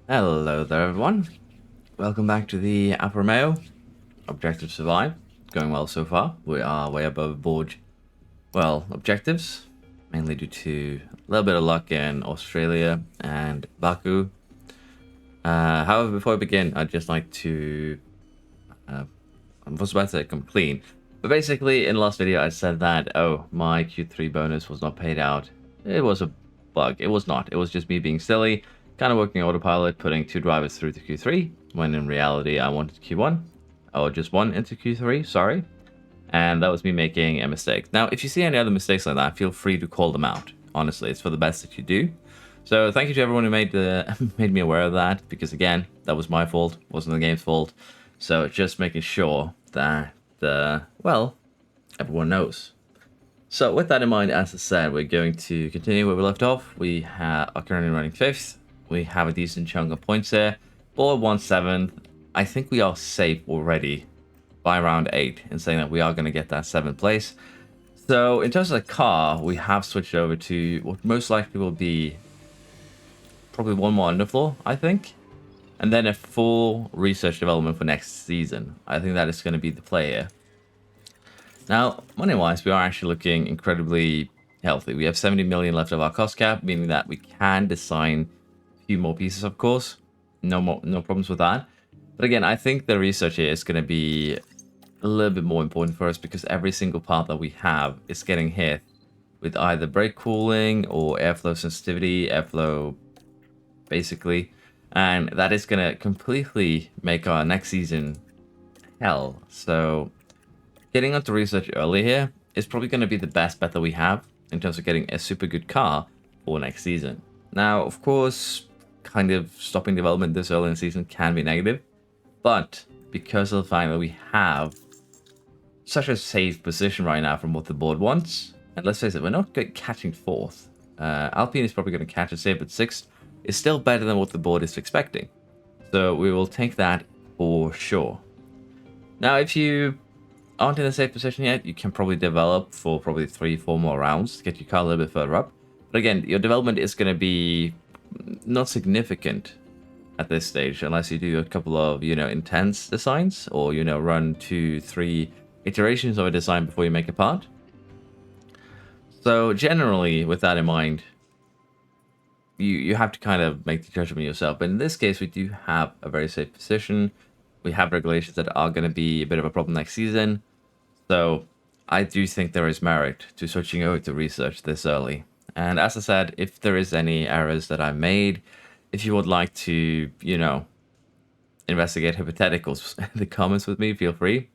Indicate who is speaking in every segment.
Speaker 1: Hello there, everyone. Welcome back to the Alfa Romeo. Objective survive. Going well so far. We are way above board, well, objectives. Mainly due to a little bit of luck in Australia and Baku. However, before we begin, I'd just like to... I was about to say come clean. But basically, in the last video, I said that, oh, my Q3 bonus was not paid out. It was a bug. It was not. It was just me being silly, kind of working autopilot, putting 2 drivers through to Q3, when in reality, I wanted Q1. Or just 1 into Q3, sorry. And that was me making a mistake. Now, if you see any other mistakes like that, feel free to call them out. Honestly, it's for the best that you do. So thank you to everyone who made made me aware of that, because again, that was my fault, wasn't the game's fault. So just making sure that, well, everyone knows. So with that in mind, as I said, we're going to continue where we left off. We are currently running 5th. We have a decent chunk of points here. Board 1-7th. I think we are safe already by round 8 in saying that we are going to get that 7th place. So in terms of the car, we have switched over to what most likely will be probably one more underfloor, I think. And then a full research development for next season. I think that is going to be the play here. Now, money-wise, we are actually looking incredibly healthy. We have 70 million left of our cost cap, meaning that we can design a few more pieces, of course. No problems with that. But again, I think the research here is going to be a little bit more important for us because every single part that we have is getting hit with either brake cooling or airflow sensitivity, airflow basically. And that is going to completely make our next season hell. So getting onto research early here is probably going to be the best bet that we have in terms of getting a super good car for next season. Now, of course, kind of stopping development this early in the season can be negative, but because of the fact that we have such a safe position right now from what the board wants, and let's face it, we're not catching 4th. Alpine is probably going to catch us here, but 6th is still better than what the board is expecting. So we will take that for sure. Now, if you aren't in a safe position yet, you can probably develop for probably 3-4 more rounds to get your car a little bit further up. But again, your development is going to be not significant at this stage unless you do a couple of, intense designs or, run 2-3 iterations of a design before you make a part. So generally, with that in mind, you have to kind of make the judgment yourself. But in this case, we do have a very safe position. We have regulations that are going to be a bit of a problem next season. So I do think there is merit to switching over to research this early. And as I said, if there is any errors that I made, if you would like to, investigate hypotheticals in the comments with me, feel free.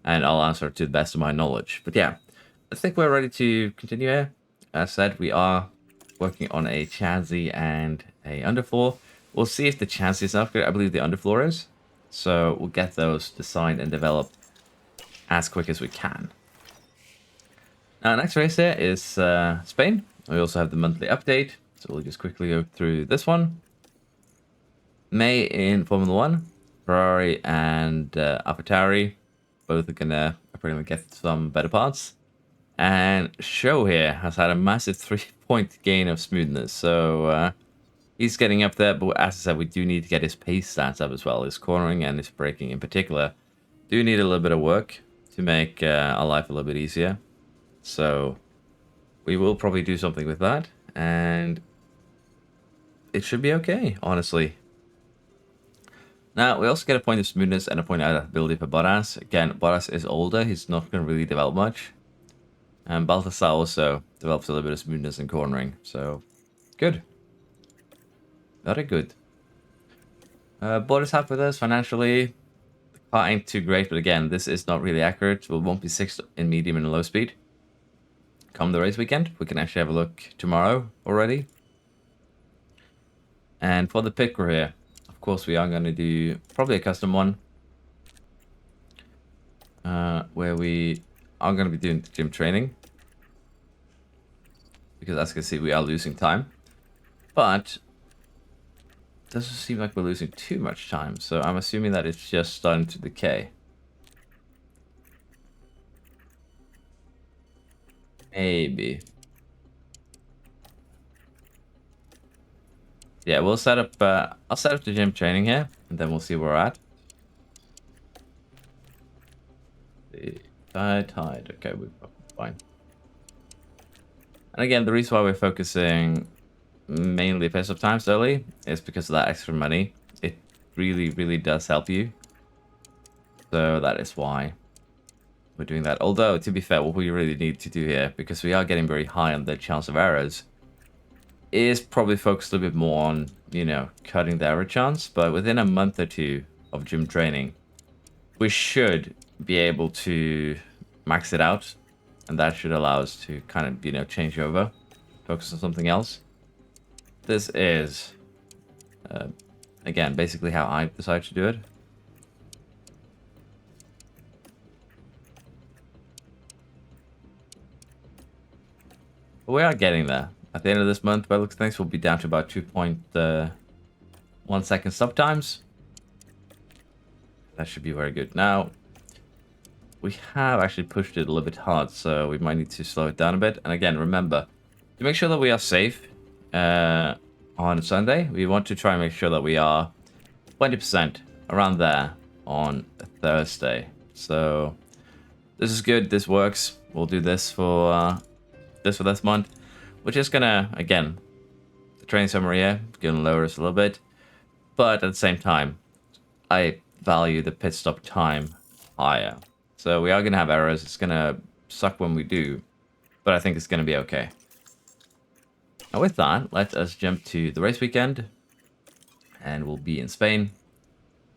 Speaker 1: And I'll answer to the best of my knowledge. But yeah, I think we're ready to continue here. As I said, we are working on a chassis and a underfloor. We'll see if the chassis is upgraded. I believe the underfloor is. So we'll get those designed and developed as quick as we can. Now, next race here is Spain. We also have the monthly update. So we'll just quickly go through this one. May in Formula 1. Ferrari and AlphaTauri. Both are gonna apparently get some better parts. And Show here has had a massive 3-point gain of smoothness. So he's getting up there. But as I said, we do need to get his pace stats up as well. His cornering and his braking in particular do need a little bit of work to make our life a little bit easier. So we will probably do something with that. And it should be okay, honestly. Now, we also get a point of smoothness and a point of adaptability for Bottas. Again, Bottas is older. He's not going to really develop much. And Balthasar also develops a little bit of smoothness and cornering. So, good. Very good. Board is happy with us financially. The car ain't too great, but again, this is not really accurate. We won't be 6th in medium and low speed. Come the race weekend, we can actually have a look tomorrow already. And for the pit crew here, of course, we are going to do probably a custom one. Where we are going to be doing the gym training. Because as you can see, we are losing time. But doesn't seem like we're losing too much time, so I'm assuming that it's just starting to decay. Maybe. Yeah, we'll set up. I'll set up the gym training here, and then we'll see where we're at. The tide. Okay, we're fine. And again, the reason why we're focusing mainly pace up times early is because of that extra money. It really, really does help you. So that is why we're doing that. Although, to be fair, what we really need to do here, because we are getting very high on the chance of errors, is probably focus a little bit more on, you know, cutting the error chance. But within a month or two of gym training, we should be able to max it out. And that should allow us to kind of, you know, change over, focus on something else. This is, again, basically how I decided to do it. But we are getting there. At the end of this month, by the looks of things, we'll be down to about 2.1 second stop times. That should be very good. Now, we have actually pushed it a little bit hard, so we might need to slow it down a bit. And again, remember, to make sure that we are safe on Sunday, we want to try and make sure that we are 20% around there on Thursday. So this is good. This works. We'll do this for this month. We're just gonna, again, the training summary here, gonna lower us a little bit, but at the same time, I value the pit stop time higher. So we are gonna have errors. It's gonna suck when we do, but I think it's gonna be okay. Now with that, let us jump to the race weekend, and we'll be in Spain,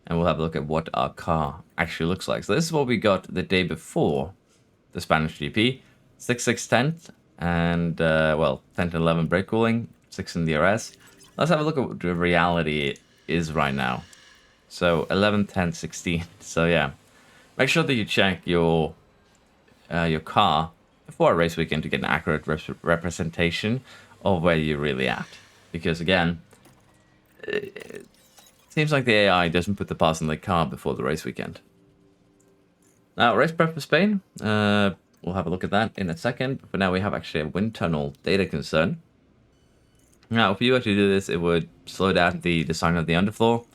Speaker 1: and we'll have a look at what our car actually looks like. So this is what we got the day before the Spanish GP: 6.6 tenth, and well, 10 to 11 brake cooling, 6 in DRS. Let's have a look at what the reality is right now. So 11, 10, 16. So yeah, make sure that you check your car before a race weekend to get an accurate representation of where you're really at. Because again, it seems like the AI doesn't put the parts in the car before the race weekend. Now, race prep for Spain. We'll have a look at that in a second. But for now, we have actually a wind tunnel data concern. Now, if you were to do this, it would slow down the design of the underfloor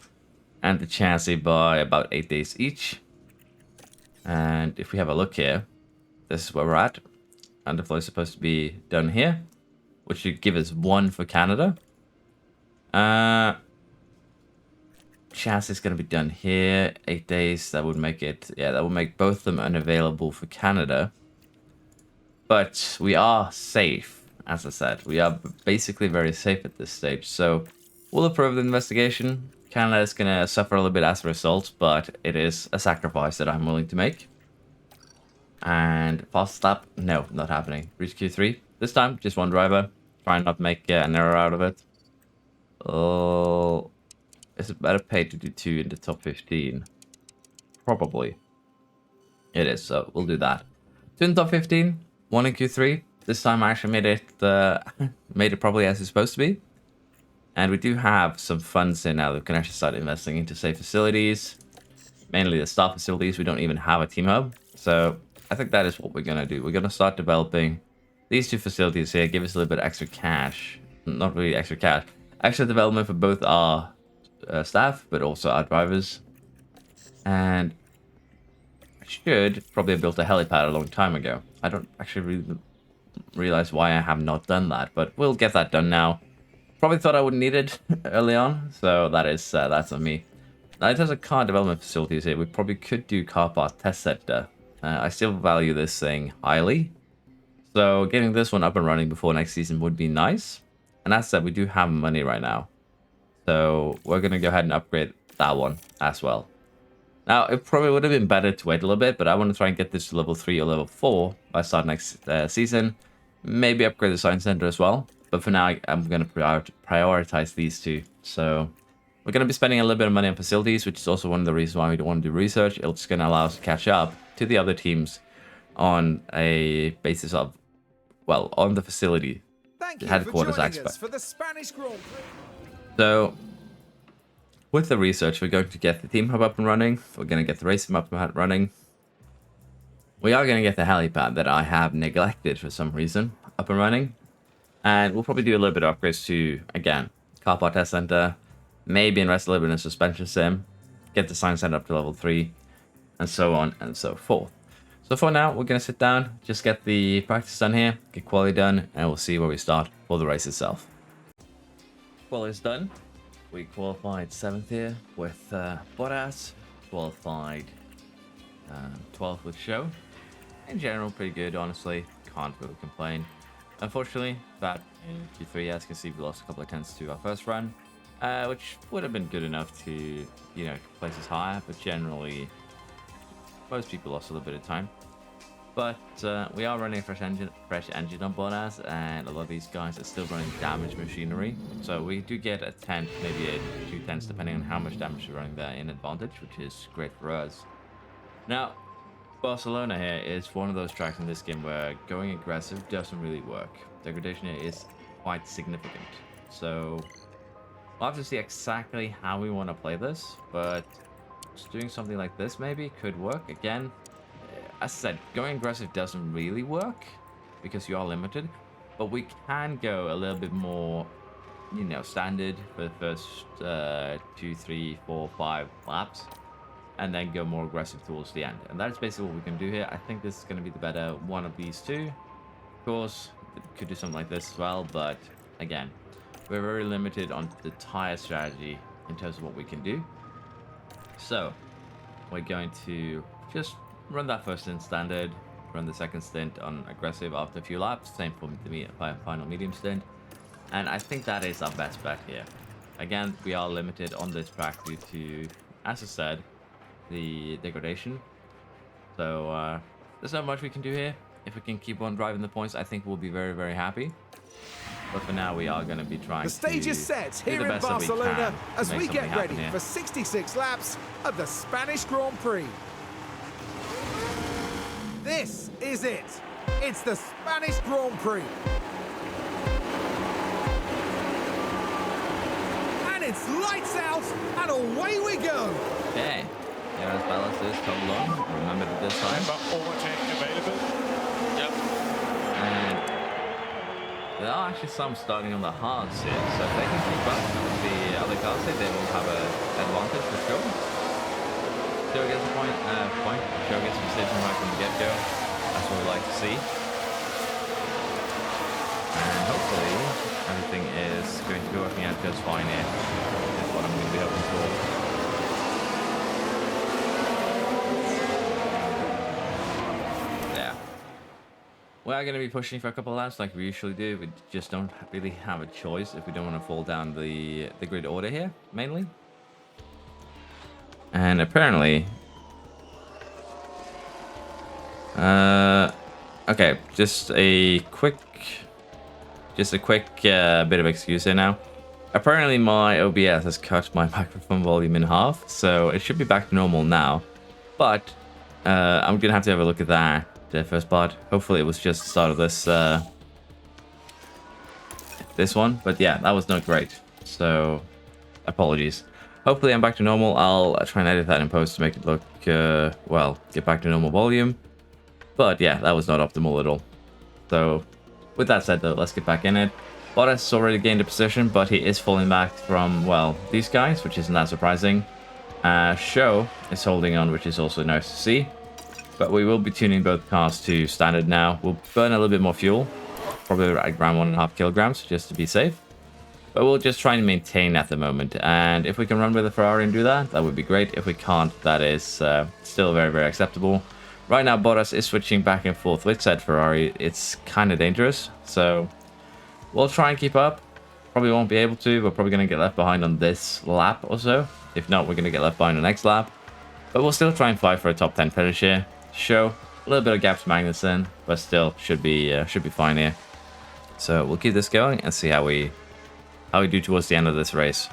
Speaker 1: and the chassis by about 8 days each. And if we have a look here, this is where we're at. Underfloor is supposed to be done here, which should give us 1 for Canada. Chassis is going to be done here, 8 days. That would make it, yeah, that would make both of them unavailable for Canada. But we are safe, as I said. We are basically very safe at this stage. So we'll approve the investigation. Canada is going to suffer a little bit as a result, but it is a sacrifice that I'm willing to make. And fast lap, no, not happening. Reach Q3. This time, just 1 driver. Try and not make an error out of it. Oh, is it better paid to do 2 in the top 15? Probably. It is, so we'll do that. 2 in the top 15, 1 in Q3. This time I actually made it probably as it's supposed to be. And we do have some funds in now that we can actually start investing into safe facilities. Mainly the staff facilities. We don't even have a team hub. So I think that is what we're going to do. We're going to start developing these 2 facilities here. Give us a little bit extra cash. Not really extra cash. Extra development for both our staff, but also our drivers. And I should probably have built a helipad a long time ago. I don't actually really realize why I have not done that, but we'll get that done now. Probably thought I wouldn't need it early on, so that is that's on me. Now in terms of car development facilities here, we probably could do car part test center. I still value this thing highly, so getting this one up and running before next season would be nice. And as said, we do have money right now, so we're gonna go ahead and upgrade that one as well. Now it probably would have been better to wait a little bit, but I want to try and get this to level 3 or level 4 by start next season. Maybe upgrade the science center as well. But for now, I'm going to prioritize these 2. So we're going to be spending a little bit of money on facilities, which is also one of the reasons why we don't want to do research. It's just going to allow us to catch up to the other teams on a basis of, well, on the facility headquarters aspect. So with the research, we're going to get the team hub up and running. We're going to get the race sim up and running. We are going to get the helipad that I have neglected for some reason up and running. And we'll probably do a little bit of upgrades to, again, car part test center, maybe invest a little bit in a suspension sim, get the science center up to level 3, and so on and so forth. So for now, we're going to sit down, just get the practice done here, get quali done, and we'll see where we start for the race itself. Quali is done. We qualified 7th here with Bottas, qualified 12th with Show. In general, pretty good, honestly. Can't really complain. Unfortunately, that in Q3, as you can see, we lost a couple of tenths to our first run, which would have been good enough to, you know, place us higher, but generally, most people lost a little bit of time. But we are running a fresh engine on Bottas, and a lot of these guys are still running damaged machinery. So we do get a tenth, maybe a 2 tenths, depending on how much damage we're running there in advantage, which is great for us. Now, Barcelona here is one of those tracks in this game where going aggressive doesn't really work. Degradation here is quite significant. So we'll have to see exactly how we want to play this, but just doing something like this maybe could work. Again, as I said, going aggressive doesn't really work because you are limited, but we can go a little bit more, you know, standard for the first 2, 3, 4, 5 laps, and then go more aggressive towards the end. And that's basically what we can do here. I think this is going to be the better one of these two. Of course, could do something like this as well, but again, we're very limited on the tire strategy in terms of what we can do. So we're going to just run that first stint standard, run the second stint on aggressive after a few laps, same for the final medium stint, and I think that is our best bet here. Again, we are limited on this track due to, as I said, the degradation. So there's not much we can do here. If we can keep on driving the points, I think we'll be very, very happy. But for now, we are going to be trying to...
Speaker 2: The stage is set here in Barcelona as we get ready for 66 laps of the Spanish Grand Prix. This is it. It's the Spanish Grand Prix. And it's lights out and away we go.
Speaker 1: Okay. There's balance is come along. Remember to this time.
Speaker 3: Overtake available. Yep.
Speaker 1: And there are actually some starting on the hards here, so if they can keep up with the other cars here, they will have an advantage for sure. Show gets a point. Show gets a position right from the get-go. That's what we like to see. And hopefully everything is going to be working out just fine here. That's what I'm going to be hoping for. Yeah. We are going to be pushing for a couple of laps like we usually do. We just don't really have a choice if we don't want to fall down the grid order here, mainly. And apparently... okay, just a quick bit of excuse here now. Apparently my OBS has cut my microphone volume in half, so it should be back to normal now. But I'm gonna have to have a look at that, the first part. Hopefully it was just the start of this one, but yeah, that was not great. So apologies. Hopefully I'm back to normal. I'll try and edit that in post to make it look, well, get back to normal volume. But yeah, that was not optimal at all. So with that said though, let's get back in it. Bottas has already gained a position, but he is falling back from, well, these guys, which isn't that surprising. Show is holding on, which is also nice to see. But we will be tuning both cars to standard now. We'll burn a little bit more fuel, probably around 1.5 kilograms, just to be safe. But we'll just try and maintain at the moment. And if we can run with a Ferrari and do that, that would be great. If we can't, that is still very, very acceptable. Right now, Bottas is switching back and forth with said Ferrari. It's kind of dangerous. So we'll try and keep up. Probably won't be able to. We're probably going to get left behind on this lap or so. If not, we're going to get left behind on the next lap. But we'll still try and fight for a top 10 finish here. Show a little bit of gaps Magnussen, but still should be fine here. So we'll keep this going and see how we do towards the end of this race.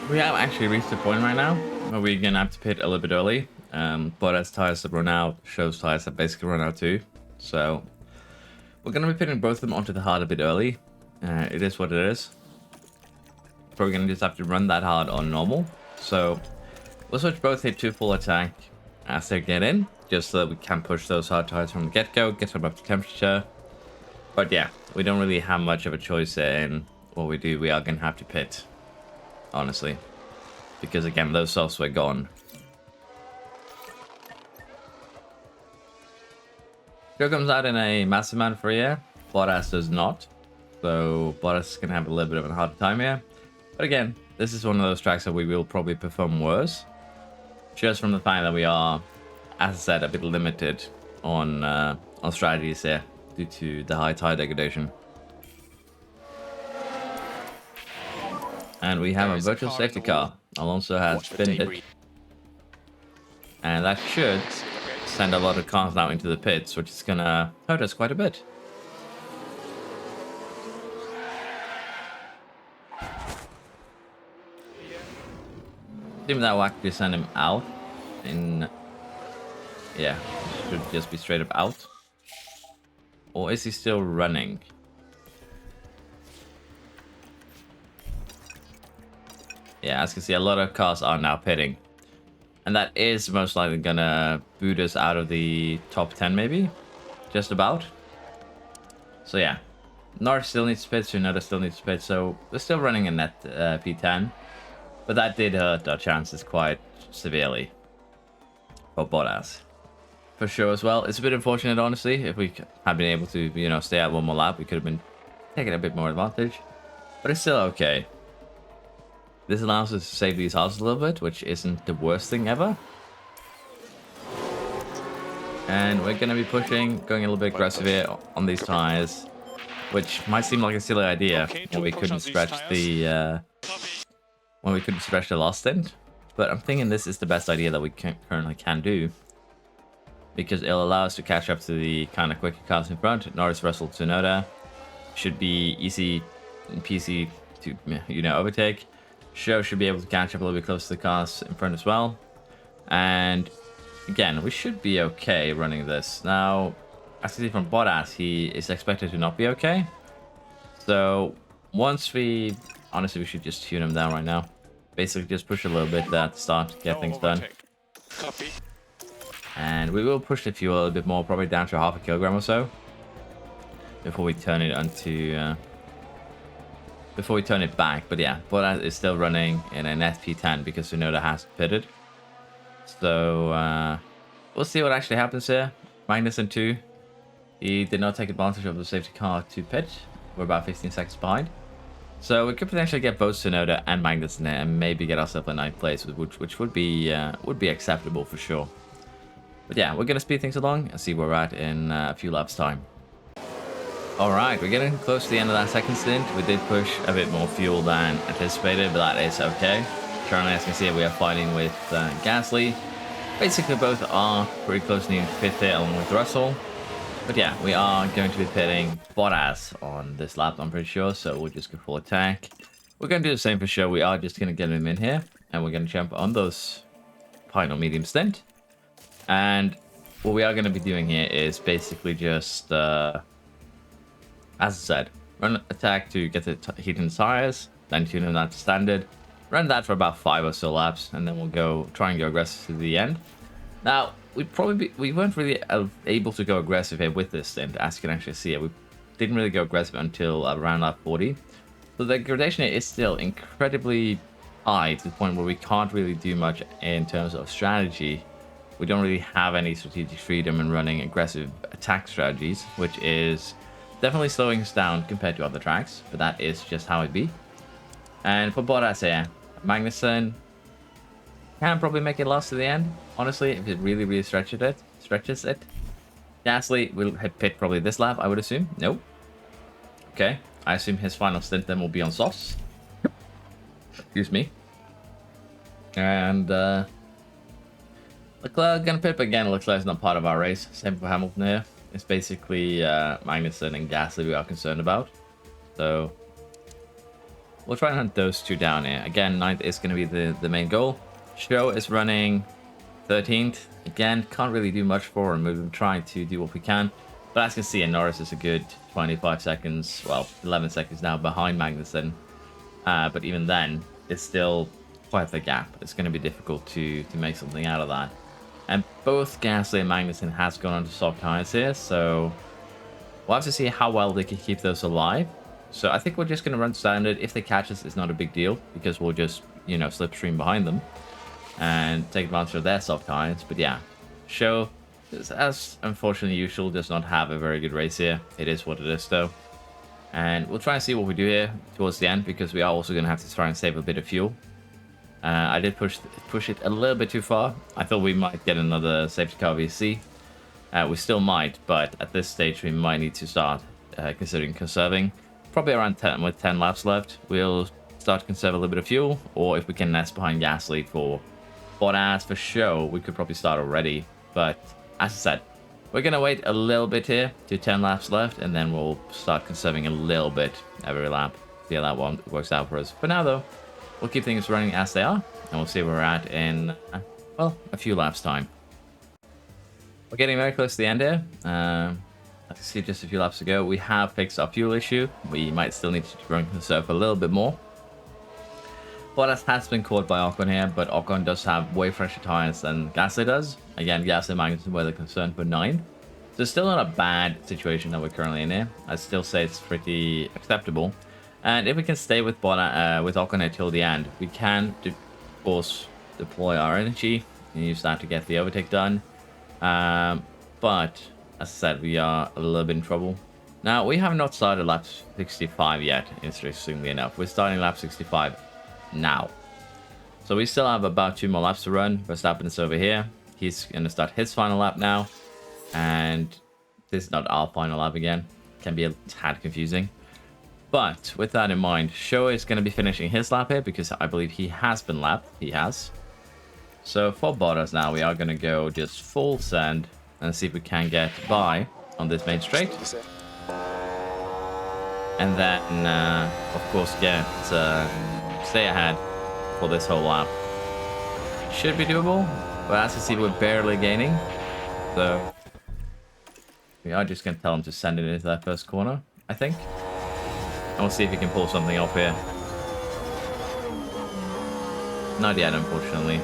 Speaker 1: We have actually reached the point right now where we're going to have to pit a little bit early. Bottas tires have run out, Show's tires have basically run out too. So we're going to be pitting both of them onto the hard a bit early. It is what it is. Probably going to just have to run that hard on normal. So we'll switch both here to full attack as they get in, just so that we can push those hard tires from the get-go, get them up to temperature. But yeah, we don't really have much of a choice in what we do, we are going to have to pit, honestly. Because again, those softs were gone. Joe comes out in a massive amount for here. Bottas does not. So Bottas is going to have a little bit of a hard time here. But again, this is one of those tracks that we will probably perform worse. Just from the fact that we are, as I said, a bit limited on strategies here due to the high tire degradation. And we have a virtual safety car. Alonso has spinned it. And that should send a lot of cars now into the pits, which is going to hurt us quite a bit. I think that will actually send him out. Yeah, should just be straight up out. Or is he still running? Yeah, as you can see, a lot of cars are now pitting. And that is most likely gonna boot us out of the top 10 maybe. Just about. So yeah. Norris still needs to pit, Tsunoda still needs to pit, so we're still running a net P10. But that did hurt our chances quite severely for Bottas. For sure as well. It's a bit unfortunate, honestly. If we had been able to, you know, stay out one more lap, we could have been taking a bit more advantage. But it's still okay. This allows us to save these halves a little bit, which isn't the worst thing ever. And we're going to be pushing, going a little bit aggressive here on these tires, which might seem like a silly idea when we couldn't stretch the last stint. But I'm thinking this is the best idea that we currently can do, because it'll allow us to catch up to the kind of quicker cars in front. Norris, Russell, Tsunoda should be easy and peasy to, you know, overtake. Show should be able to catch up a little bit closer to the cars in front as well. And again, we should be okay running this. Now, as you see from Bottas, he is expected to not be okay. So once we, honestly, we should just tune him down right now. Basically just push a little bit at the start, get things done.
Speaker 3: Copy.
Speaker 1: And we will push the fuel a little bit more, probably down to 0.5 kilogram or so, before we turn it onto before we turn it back. But yeah, Bottas is still running in an SP10 because Tsunoda has pitted. So we'll see what actually happens here. Magnussen 2, he did not take advantage of the safety car to pit. We're about 15 seconds behind. So we could potentially get both Tsunoda and Magnussen there and maybe get ourselves a 9th place, which would be acceptable for sure. But yeah, we're going to speed things along and see where we're at in a few laps time. Alright, we're getting close to the end of that second stint. We did push a bit more fuel than anticipated, but that is okay. Currently, as you can see, we are fighting with Gasly. Basically, both are pretty close needing to pit there along with Russell. But yeah, we are going to be pitting Bottas on this lap, I'm pretty sure, so we'll just go full attack. We're going to do the same for sure. We are just going to get him in here, and we're going to jump on those final medium stint. And what we are going to be doing here is basically just, as I said, run attack to get the heat in the tires, then tune them down to standard. Run that for about 5 or so laps, and then we'll try and go aggressive to the end. Now, we weren't really able to go aggressive here with this stint, as you can actually see it. We didn't really go aggressive until around lap 40. So the degradation is still incredibly high to the point where we can't really do much in terms of strategy. We don't really have any strategic freedom in running aggressive attack strategies, which is definitely slowing us down compared to other tracks, but that is just how it be. And for Bottas here, Magnussen can probably make it last to the end, honestly, if it really stretches it. Gasly will hit pit probably this lap, I would assume. Nope. Okay, I assume his final stint then will be on softs. Excuse me. And Leclerc gonna pit, but again, it looks like it's not part of our race. Same for Hamilton here. It's basically Magnussen and Gasly we are concerned about. So we'll try and hunt those two down here. Again, 9th is going to be the main goal. Show is running 13th. Again, can't really do much for him. We've been trying to do what we can. But as you can see, Norris is a good 25 seconds, well, 11 seconds now behind Magnussen. But even then, it's still quite the gap. It's going to be difficult to make something out of that. And both Gasly and Magnussen has gone onto soft tires here, so we'll have to see how well they can keep those alive. So I think we're just going to run standard. If they catch us, it's not a big deal because we'll just, you know, slipstream behind them and take advantage of their soft tires. But yeah, Show, as unfortunately usual, does not have a very good race here. It is what it is though. And we'll try and see what we do here towards the end because we are also going to have to try and save a bit of fuel. I did push it a little bit too far. I thought we might get another safety car VC. We still might, but at this stage we might need to start considering conserving. Probably around 10, with 10 laps left, we'll start to conserve a little bit of fuel, or if we can nest behind Gasly for Bottas for show, we could probably start already. But as I said, we're going to wait a little bit here to 10 laps left, and then we'll start conserving a little bit every lap. See how that one works out for us. For now, though, we'll keep things running as they are, and we'll see where we're at in, well, a few laps' time. We're getting very close to the end here. As you see just a few laps ago, we have fixed our fuel issue. We might still need to run conserve a little bit more. Bottas has been caught by Ocon here, but Ocon does have way fresher tires than Gasly does. Again, Gasly Magnussen were the concern for 9. So it's still not a bad situation that we're currently in here. I'd still say it's pretty acceptable. And if we can stay with Ocon until the end, we can, of course, deploy our energy and use that to get the overtake done. But as I said, we are a little bit in trouble. Now, we have not started lap 65 yet, interestingly enough. We're starting lap 65 now. So we still have about 2 more laps to run. Verstappen is over here. He's going to start his final lap now. And this is not our final lap again. Can be a tad confusing. But with that in mind, Show is going to be finishing his lap here because I believe he has been lapped. He has. So for Bottas now, we are going to go just full send and see if we can get by on this main straight. And then, of course, get stay ahead for this whole lap. Should be doable, but as you see, we're barely gaining. So we are just going to tell him to send it into that first corner, I think. And we'll see if he can pull something off here. Not yet, unfortunately.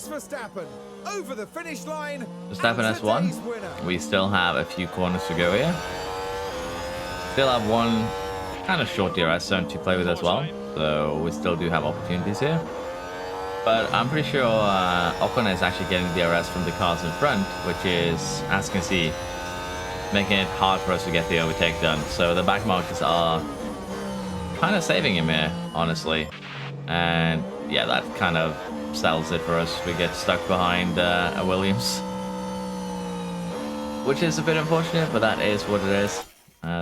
Speaker 2: Verstappen over the finish line.
Speaker 1: Verstappen has won. We still have a few corners to go here. Still have one kind of short DRS zone to play with as well, so we still do have opportunities here. But I'm pretty sure Ocon is actually getting DRS from the cars in front, which is, as you can see, making it hard for us to get the overtake done. So the back markers are kind of saving him here, honestly. And yeah, that kind of sells it for us. We get stuck behind a Williams, which is a bit unfortunate, but that is what it is.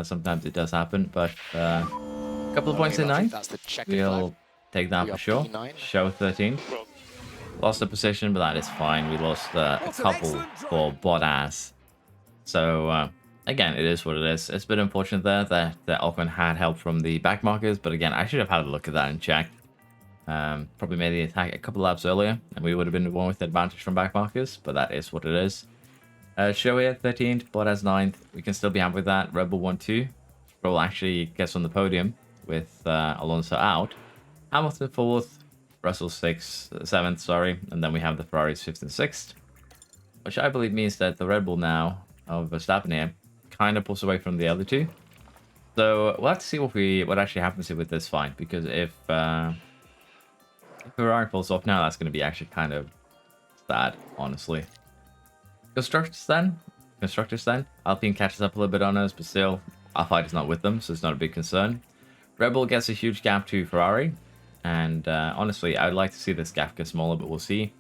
Speaker 1: Sometimes it does happen, but a couple of points in 9. We'll take that for sure. Show 13. Lost a position, but that is fine. We lost a couple for Bottas. So again, it is what it is. It's a bit unfortunate there that Ocon had help from the back markers, but again, I should have had a look at that and checked. Probably made the attack a couple laps earlier, and we would have been the one with the advantage from back markers, but that is what it is. Show here, 13th, Bottas 9th. We can still be happy with that. Red Bull 1-2. Roll actually gets on the podium with Alonso out. Hamilton 4th, Russell 7th, sorry, and then we have the Ferraris 5th and 6th, which I believe means that the Red Bull now of Verstappen here kind of pulls away from the other two. So we'll have to see what actually happens here with this fight, because if Ferrari pulls off now, that's going to be actually kind of sad, honestly. Constructors then. Alpine catches up a little bit on us, but still, our fight is not with them, so it's not a big concern. Red Bull gets a huge gap to Ferrari, and honestly, I would like to see this gap get smaller, but we'll see.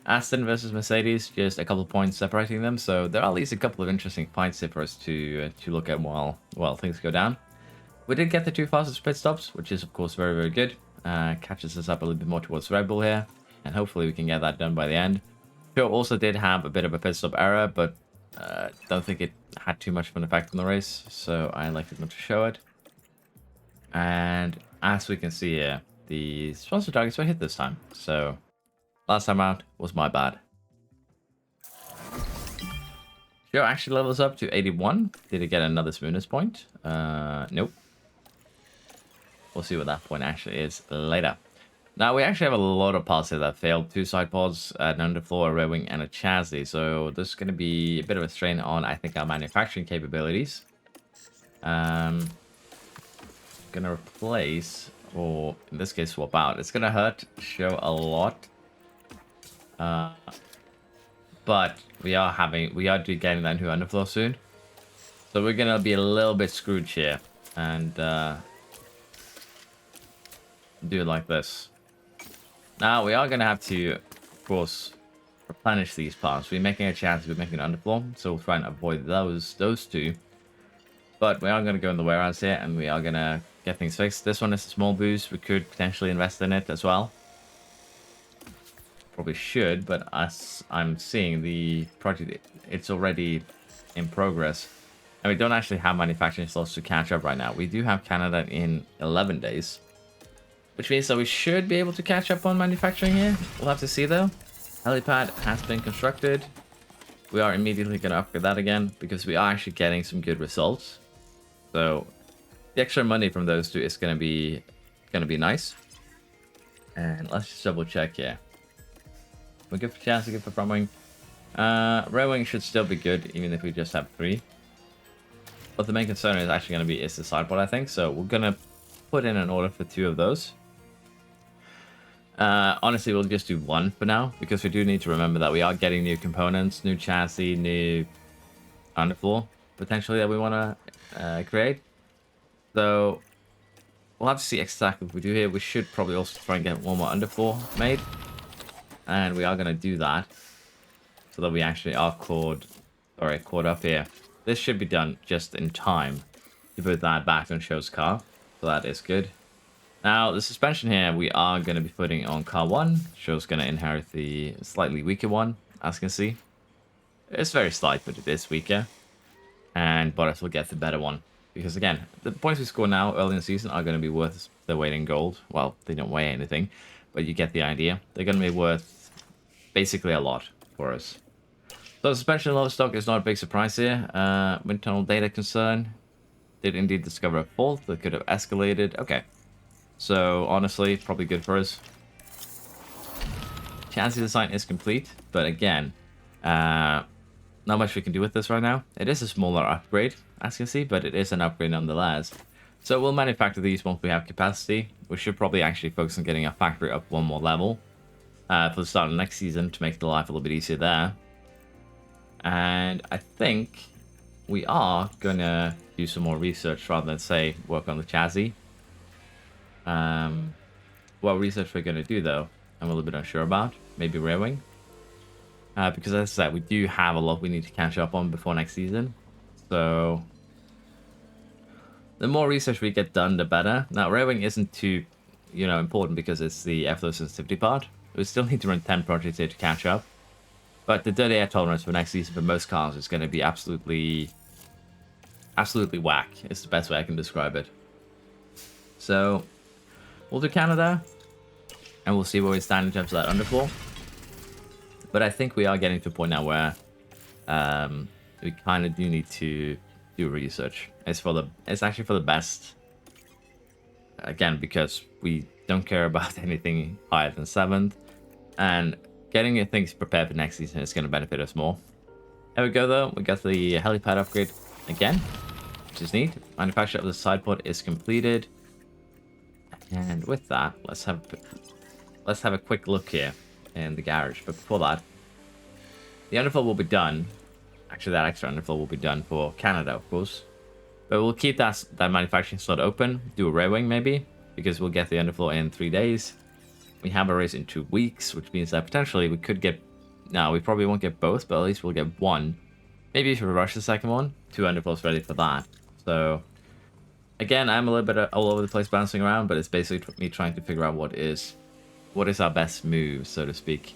Speaker 1: Aston versus Mercedes, just a couple of points separating them, so there are at least a couple of interesting fights here for us to look at while things go down. We did get the 2 fastest pit stops, which is of course very, very good. Catches us up a little bit more towards Red Bull here, and hopefully we can get that done by the end. Sure, also did have a bit of a pit stop error, but don't think it had too much of an effect on the race, so I elected not to show it. And as we can see here, the sponsor targets were hit this time, so last time out was my bad. Joe actually levels up to 81. Did he get another smoothness point? Nope. We'll see what that point actually is later. Now, we actually have a lot of parts here that failed. 2 side pods, an underfloor, a rear wing, and a chassis. So this is going to be a bit of a strain on, I think, our manufacturing capabilities. Going to replace, or in this case, swap out. It's going to hurt Joe a lot. But we are getting that new underfloor soon. So we're going to be a little bit screwed here. And do it like this. Now, we are going to have to, of course, replenish these parts. We're making a chance, we're making an underfloor, so we'll try and avoid those two. But we are going to go in the warehouse here, and we are going to get things fixed. This one is a small boost. We could potentially invest in it as well. Probably should, but as I'm seeing the project, it's already in progress. And we don't actually have manufacturing slots to catch up right now. We do have Canada in 11 days. Which means that we should be able to catch up on manufacturing here. We'll have to see though. Helipad has been constructed. We are immediately going to upgrade that again because we are actually getting some good results. So the extra money from those two is going to be nice. And let's just double check here. We're good for chassis, good for front wing. Rear wing should still be good even if we just have 3. But the main concern is actually going to be the side pod, I think. So we're going to put in an order for 2 of those. Honestly, we'll just do 1 for now because we do need to remember that we are getting new components, new chassis, new underfloor potentially that we want to create. So we'll have to see exactly what we do here. We should probably also try and get 1 more underfloor made, and we are going to do that so that we actually are caught up here. This should be done just in time to put that back on Show's car, so that is good. Now, the suspension here, we are going to be putting on car 1. Show's going to inherit the slightly weaker one, as you can see. It's very slight, but it is weaker. And Bottas will get the better one. Because, again, the points we score now early in the season are going to be worth their weight in gold. Well, they don't weigh anything, but you get the idea. They're going to be worth basically a lot for us. So, suspension low stock is not a big surprise here. Wind tunnel data concern. Did indeed discover a fault that could have escalated. Okay. So, honestly, probably good for us. Chassis design is complete, but again, not much we can do with this right now. It is a smaller upgrade, as you can see, but it is an upgrade nonetheless. So we'll manufacture these once we have capacity. We should probably actually focus on getting our factory up 1 more level for the start of next season to make the life a little bit easier there. And I think we are going to do some more research rather than, say, work on the chassis. What research we're going to do, though, I'm a little bit unsure about. Maybe rear wing. Because as I said, we do have a lot we need to catch up on before next season. So the more research we get done, the better. Now, rear wing isn't too, important because it's the airflow sensitivity part. We still need to run 10 projects here to catch up. But the dirty air tolerance for next season for most cars is going to be absolutely whack. It's the best way I can describe it. So we'll do Canada, and we'll see where we stand in terms of that underfloor. But I think we are getting to a point now where we kind of do need to do research. It's actually for the best. Again, because we don't care about anything higher than 7th, and getting things prepared for next season is going to benefit us more. There we go, though. We got the helipad upgrade again, which is neat. Manufacture of the side pod is completed. And with that, let's have a quick look here in the garage. But before that, the underfloor will be done. Actually, that extra underfloor will be done for Canada, of course. But we'll keep that manufacturing slot open. Do a rear wing maybe, because we'll get the underfloor in 3 days. We have a race in 2 weeks, which means that potentially we could get... No, we probably won't get both, but at least we'll get 1. Maybe if we rush the second one, 2 underfloors ready for that. So, again, I'm a little bit all over the place bouncing around, but it's basically me trying to figure out what is our best move, so to speak.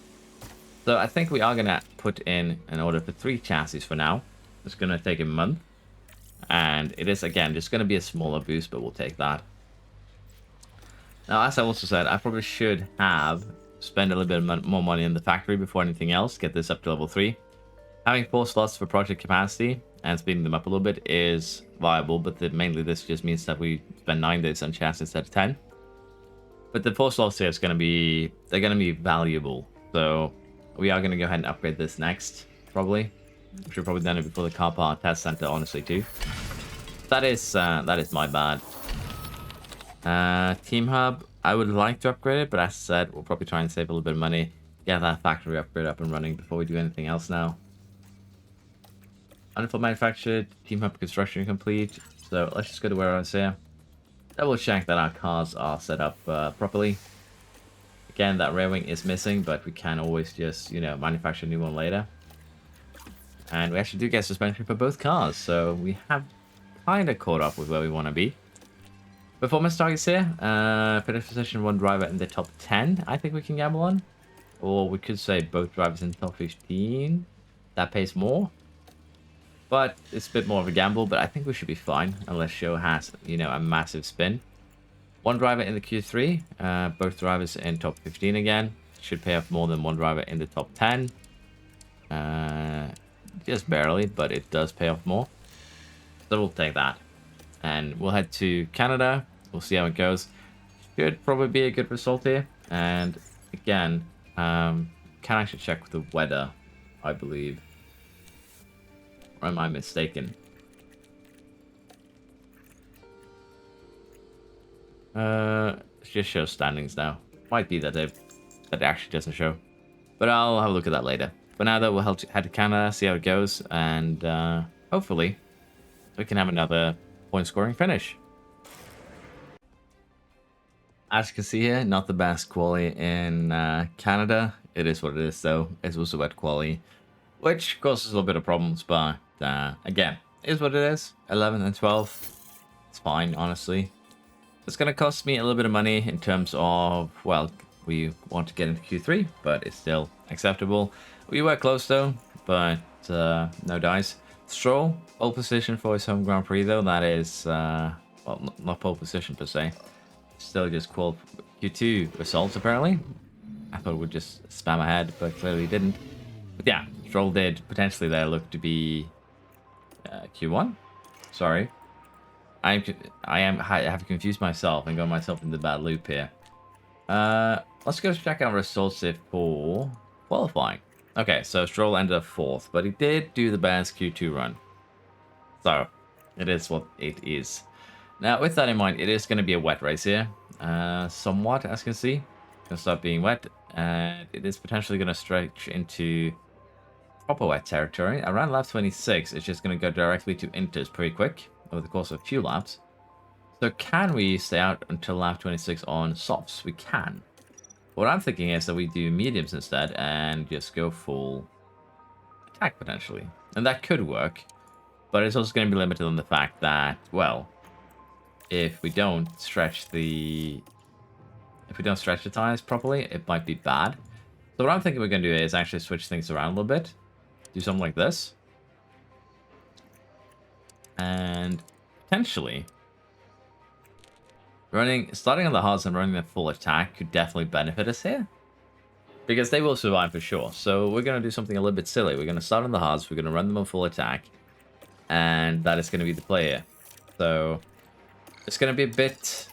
Speaker 1: So I think we are going to put in an order for 3 chassis for now. It's going to take a month. And it is, again, just going to be a smaller boost, but we'll take that. Now, as I also said, I probably should have spent a little bit more money in the factory before anything else. Get this up to level 3. Having 4 slots for project capacity and speeding them up a little bit is viable, but mainly this just means that we spend 9 days on chassis instead of 10. But the 4 slots here is going to be, they're going to be valuable. So we are going to go ahead and upgrade this next, probably. We should probably done it before the car part test center, honestly, too. That is my bad. Team hub, I would like to upgrade it, but as I said, we'll probably try and save a little bit of money. Get that factory upgrade up and running before we do anything else now. Unful manufactured, team hub construction complete. So let's just go to warehouse here. Double check that our cars are set up properly. Again, that rear wing is missing, but we can always just, you know, manufacture a new one later. And we actually do get suspension for both cars, so we have kind of caught up with where we want to be. Performance targets here. Finish position 1 driver in the top 10, I think we can gamble on. Or we could say both drivers in the top 15. That pays more. But it's a bit more of a gamble, but I think we should be fine. Unless Show has, you know, a massive spin. 1 driver in the Q3. Both drivers in top 15 again. Should pay off more than 1 driver in the top 10. Just barely, but it does pay off more. So we'll take that. And we'll head to Canada. We'll see how it goes. Should probably be a good result here. And again, can actually check with the weather, I believe. Or am I mistaken? It just shows standings now. Might be that it actually doesn't show. But I'll have a look at that later. But now that we'll head to Canada, see how it goes. And hopefully we can have another point scoring finish. As you can see here, not the best quali in Canada. It is what it is though. It was a wet quali, which causes a little bit of problems, but again, it is what it is. 11 and 12. It's fine, honestly. It's going to cost me a little bit of money in terms of, well, we want to get into Q3, but it's still acceptable. We were close though, but no dice. Stroll, pole position for his home Grand Prix though. That is, well, not pole position per se. Still just Q2 results apparently. I thought it would just spam ahead, but clearly didn't. But yeah, Stroll did potentially there look to be Q1. Sorry, I have confused myself and got myself in the bad loop here. Let's go check out results for qualifying. Okay, so Stroll ended up 4th, but he did do the best Q2 run. So it is what it is. Now, with that in mind, it is going to be a wet race here. Somewhat, as you can see. It's going to start being wet, and it is potentially going to stretch into proper wet territory. Around lap 26, it's just going to go directly to inters pretty quick over the course of a few laps. So can we stay out until lap 26 on softs? We can. What I'm thinking is that we do mediums instead and just go full attack potentially. And that could work, but it's also going to be limited on the fact that, well, if we don't stretch the tires properly, it might be bad. So what I'm thinking we're going to do is actually switch things around a little bit. Do something like this. And potentially starting on the hards and running the full attack could definitely benefit us here. Because they will survive for sure. So we're going to do something a little bit silly. We're going to start on the hards, we're going to run them on full attack. And that is going to be the play here. So it's going to be a bit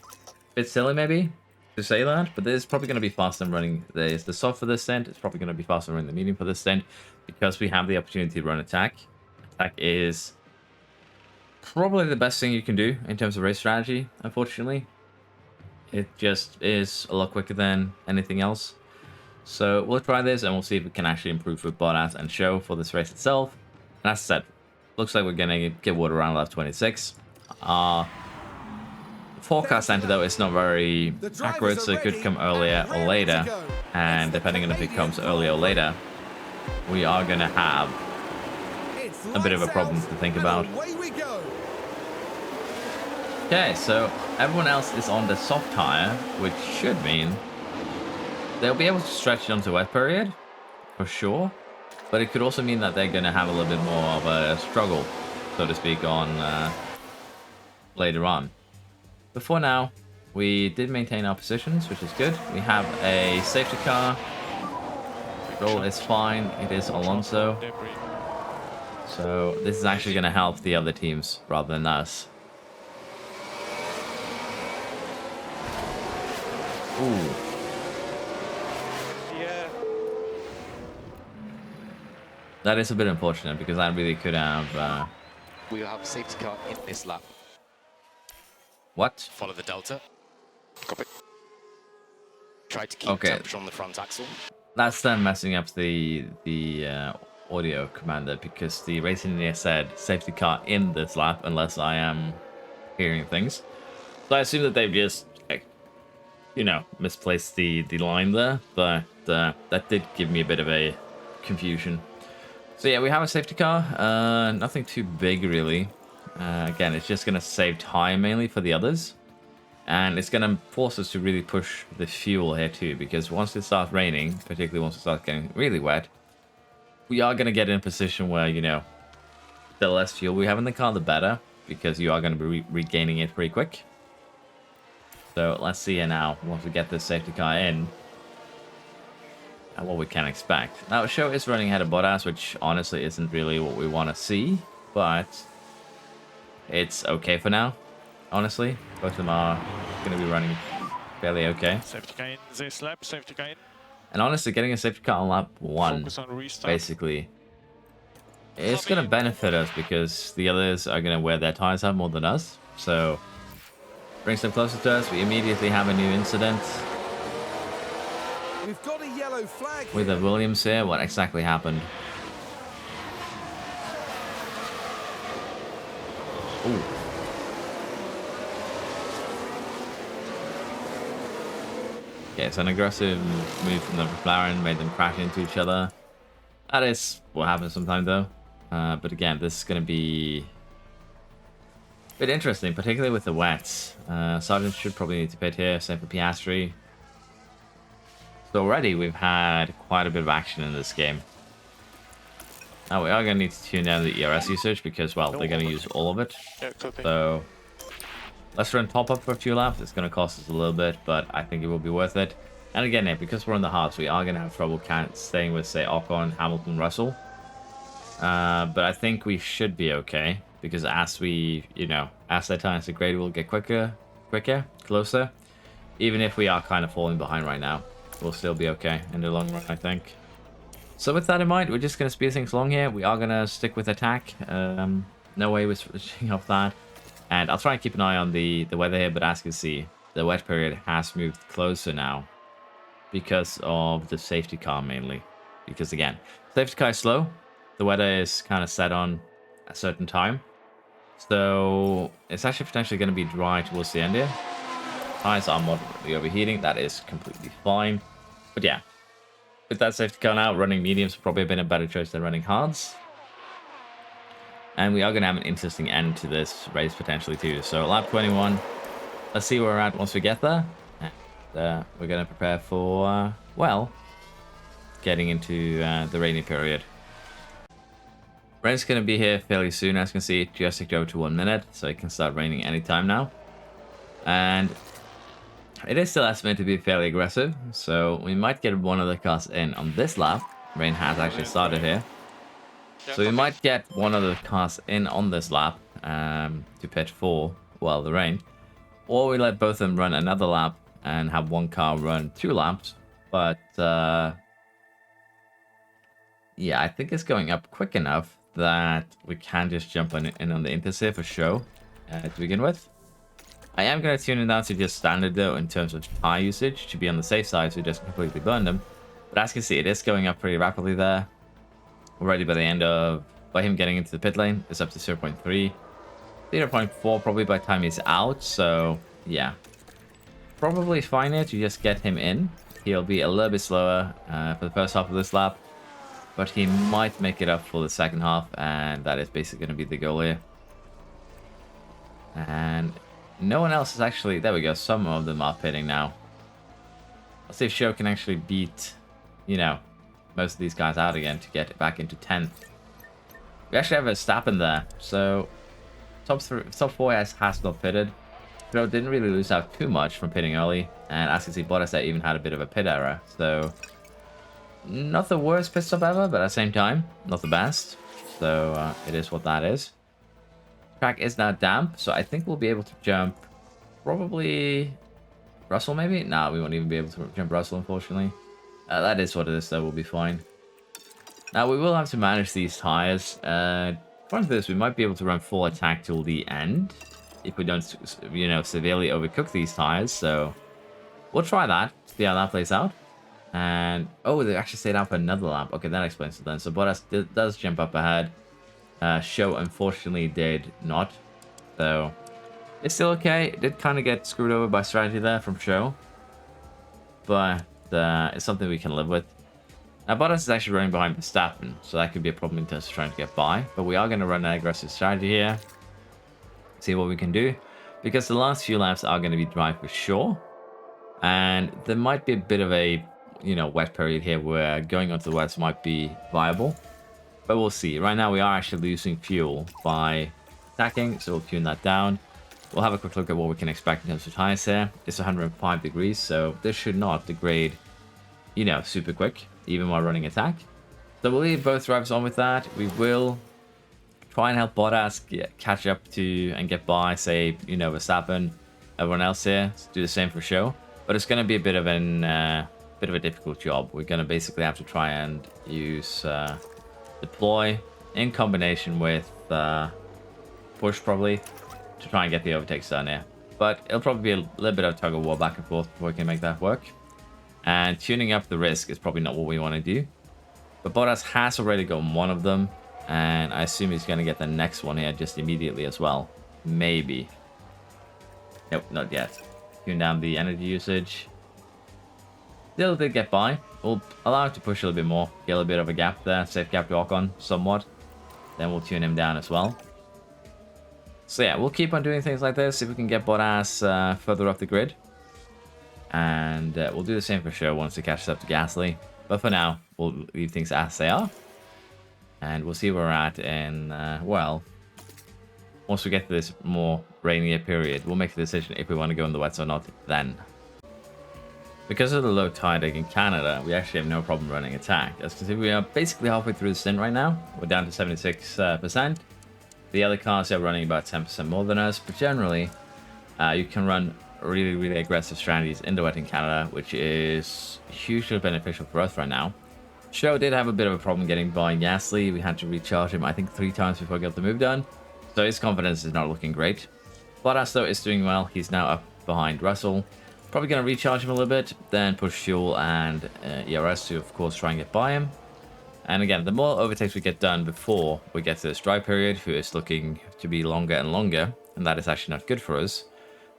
Speaker 1: silly maybe to say that, but it's probably going to be faster than running the soft for this stint. It's probably going to be faster than running the medium for this stint because we have the opportunity to run attack. Attack is probably the best thing you can do in terms of race strategy, unfortunately. It just is a lot quicker than anything else. So we'll try this and we'll see if we can actually improve with Bottas and Show for this race itself. And as I said, looks like we're going to get water around lap 26. Forecast center though is not very accurate, so it could come earlier or later. And depending on if it comes earlier or later, we are going to have a bit of a problem to think about. Okay, so everyone else is on the soft tire, which should mean they'll be able to stretch it onto wet period, for sure. But it could also mean that they're going to have a little bit more of a struggle, so to speak, on later on. But for now, we did maintain our positions, which is good. We have a safety car. Roll is fine. It is Alonso. So this is actually going to help the other teams rather than us. Ooh.
Speaker 3: Yeah.
Speaker 1: That is a bit unfortunate because I really could have...
Speaker 4: We will have a safety car in this lap.
Speaker 1: What?
Speaker 4: Follow the delta. Copy. Try to keep temperature on the front axle.
Speaker 1: That's then messing up the audio commander because the race engineer said safety car in this lap unless I am hearing things. So I assume that they've just, you know, misplaced the line there, but that did give me a bit of a confusion. So yeah, we have a safety car. Nothing too big really. Again, it's just going to save time mainly for the others. And it's going to force us to really push the fuel here too, because once it starts raining, particularly once it starts getting really wet, we are going to get in a position where, you know, the less fuel we have in the car, the better, because you are going to be regaining it pretty quick. So let's see here now, once we get this safety car in, and what we can expect. Now, Show is running ahead of Bottas, which honestly isn't really what we want to see, but it's okay for now. Honestly, both of them are going to be running fairly okay.
Speaker 3: Safety car in this lap, safety car in.
Speaker 1: And honestly, getting a safety car on lap 1, basically, it's going to benefit us because the others are going to wear their tires out more than us. So, brings them closer to us. We immediately have a new incident.
Speaker 2: We've got a yellow flag
Speaker 1: with the Williams here. What exactly happened? Ooh. Yeah, it's an aggressive move from the McLaren, made them crash into each other. That is what happens sometimes, though. But again, this is going to be a bit interesting, particularly with the wets. Sargent should probably need to pit here, same for Piastri. So already we've had quite a bit of action in this game. Now we are going to need to tune down the ERS usage because, well, they're going to use all of it. So let's run top up for a few laps. It's going to cost us a little bit, but I think it will be worth it. And again, yeah, because we're on the hards, we are going to have trouble staying with, say, Ocon, Hamilton, Russell. But I think we should be okay because as we, you know, as their tires degrade, we'll get quicker, closer. Even if we are kind of falling behind right now, we'll still be okay in the long run, I think. So with that in mind, we're just going to speed things along here. We are going to stick with attack. No way we're switching off that. And I'll try and keep an eye on the weather here, but as you can see, the wet period has moved closer now because of the safety car mainly. Because again, safety car is slow. The weather is kind of set on a certain time. So it's actually potentially going to be dry towards the end here. Tires are moderately overheating. That is completely fine. But yeah, with that safety car now, running mediums would probably have been a better choice than running hards. And we are going to have an interesting end to this race potentially too. So lap 21, let's see where we're at once we get there. And we're going to prepare for, well, getting into the rainy period. Rain's going to be here fairly soon, as you can see. It just ticked over to 1 minute, so it can start raining anytime now. And it is still estimated to be fairly aggressive, so we might get one of the cars in on this lap. Rain has actually started here. So we might get one of the cars in on this lap to pit for, well, the rain. Or we let both of them run another lap and have one car run 2 laps. But, yeah, I think it's going up quick enough that we can just jump in on the Intersafe for show to begin with. I am going to tune it down to just standard, though, in terms of tire usage, to be on the safe side, so it doesn't completely burn them. But as you can see, it is going up pretty rapidly there. Already by the end of, by him getting into the pit lane, it's up to 0.3. 0.4 probably by the time he's out, so yeah. Probably fine here to just get him in. He'll be a little bit slower for the first half of this lap, but he might make it up for the second half, and that is basically going to be the goal here. And no one else is actually, there we go, some of them are pitting now. Let's see if Show can actually beat, you know, most of these guys out again to get back into 10th. We actually have a Verstappen there, so top 4 has not pitted. Though didn't really lose out too much from pitting early, and as you can see, Bottas even had a bit of a pit error, so not the worst pit stop ever, but at the same time, not the best. So it is what that is. Track is now damp, so I think we'll be able to jump probably Russell maybe? No, we won't even be able to jump Russell, unfortunately. That is what it is, though. We'll be fine. Now, we will have to manage these tires. Front this, we might be able to run full attack till the end if we don't, you know, severely overcook these tires. So we'll try that, see how that plays out. And, oh, they actually stayed out for another lap. Okay, that explains it then. So Bottas does jump up ahead. Show, unfortunately, did not. So it's still okay. It did kind of get screwed over by strategy there from Show. But it's something we can live with. Now, Bottas is actually running behind Verstappen, so that could be a problem in terms of trying to get by. But we are going to run an aggressive strategy here. See what we can do. Because the last few laps are going to be dry for sure. And there might be a bit of a, you know, wet period here where going onto the wets might be viable. But we'll see. Right now, we are actually losing fuel by attacking, so we'll tune that down. We'll have a quick look at what we can expect in terms of tires here. It's 105 degrees, so this should not degrade, you know, super quick, even while running attack. So we'll leave both drivers on with that. We will try and help Bottas catch up to and get by, say, you know, Verstappen, everyone else here. Let's do the same for Show. But it's going to be a bit of a difficult job. We're going to basically have to try and use deploy in combination with push probably to try and get the overtakes done here. But it'll probably be a little bit of tug of war back and forth before we can make that work. And tuning up the risk is probably not what we want to do. But Bottas has already gotten one of them. And I assume he's going to get the next one here just immediately as well. Maybe. Nope, not yet. Tune down the energy usage. Still did get by. We'll allow him to push a little bit more. Get a little bit of a gap there. Safe gap to Ocon somewhat. Then we'll tune him down as well. So yeah, we'll keep on doing things like this. See if we can get Bottas further up the grid. And we'll do the same for sure once he catches up to Gasly. But for now, we'll leave things as they are. And we'll see where we're at in, well, once we get to this more rainier period, we'll make the decision if we want to go in the wets or not then. Because of the low tide in Canada, we actually have no problem running attack. As you can see, we are basically halfway through the stint right now. We're down to 76%. The other cars are running about 10% more than us, but generally, you can run really, really aggressive strategies in the wet in Canada, which is hugely beneficial for us right now. Show did have a bit of a problem getting by Gasly. We had to recharge him, I think, 3 times before we got the move done. So his confidence is not looking great. Bottas, though, is doing well. He's now up behind Russell. Probably going to recharge him a little bit, then push fuel and ERS to, of course, try and get by him. And again, the more overtakes we get done before we get to this dry period, who is looking to be longer and longer, and that is actually not good for us.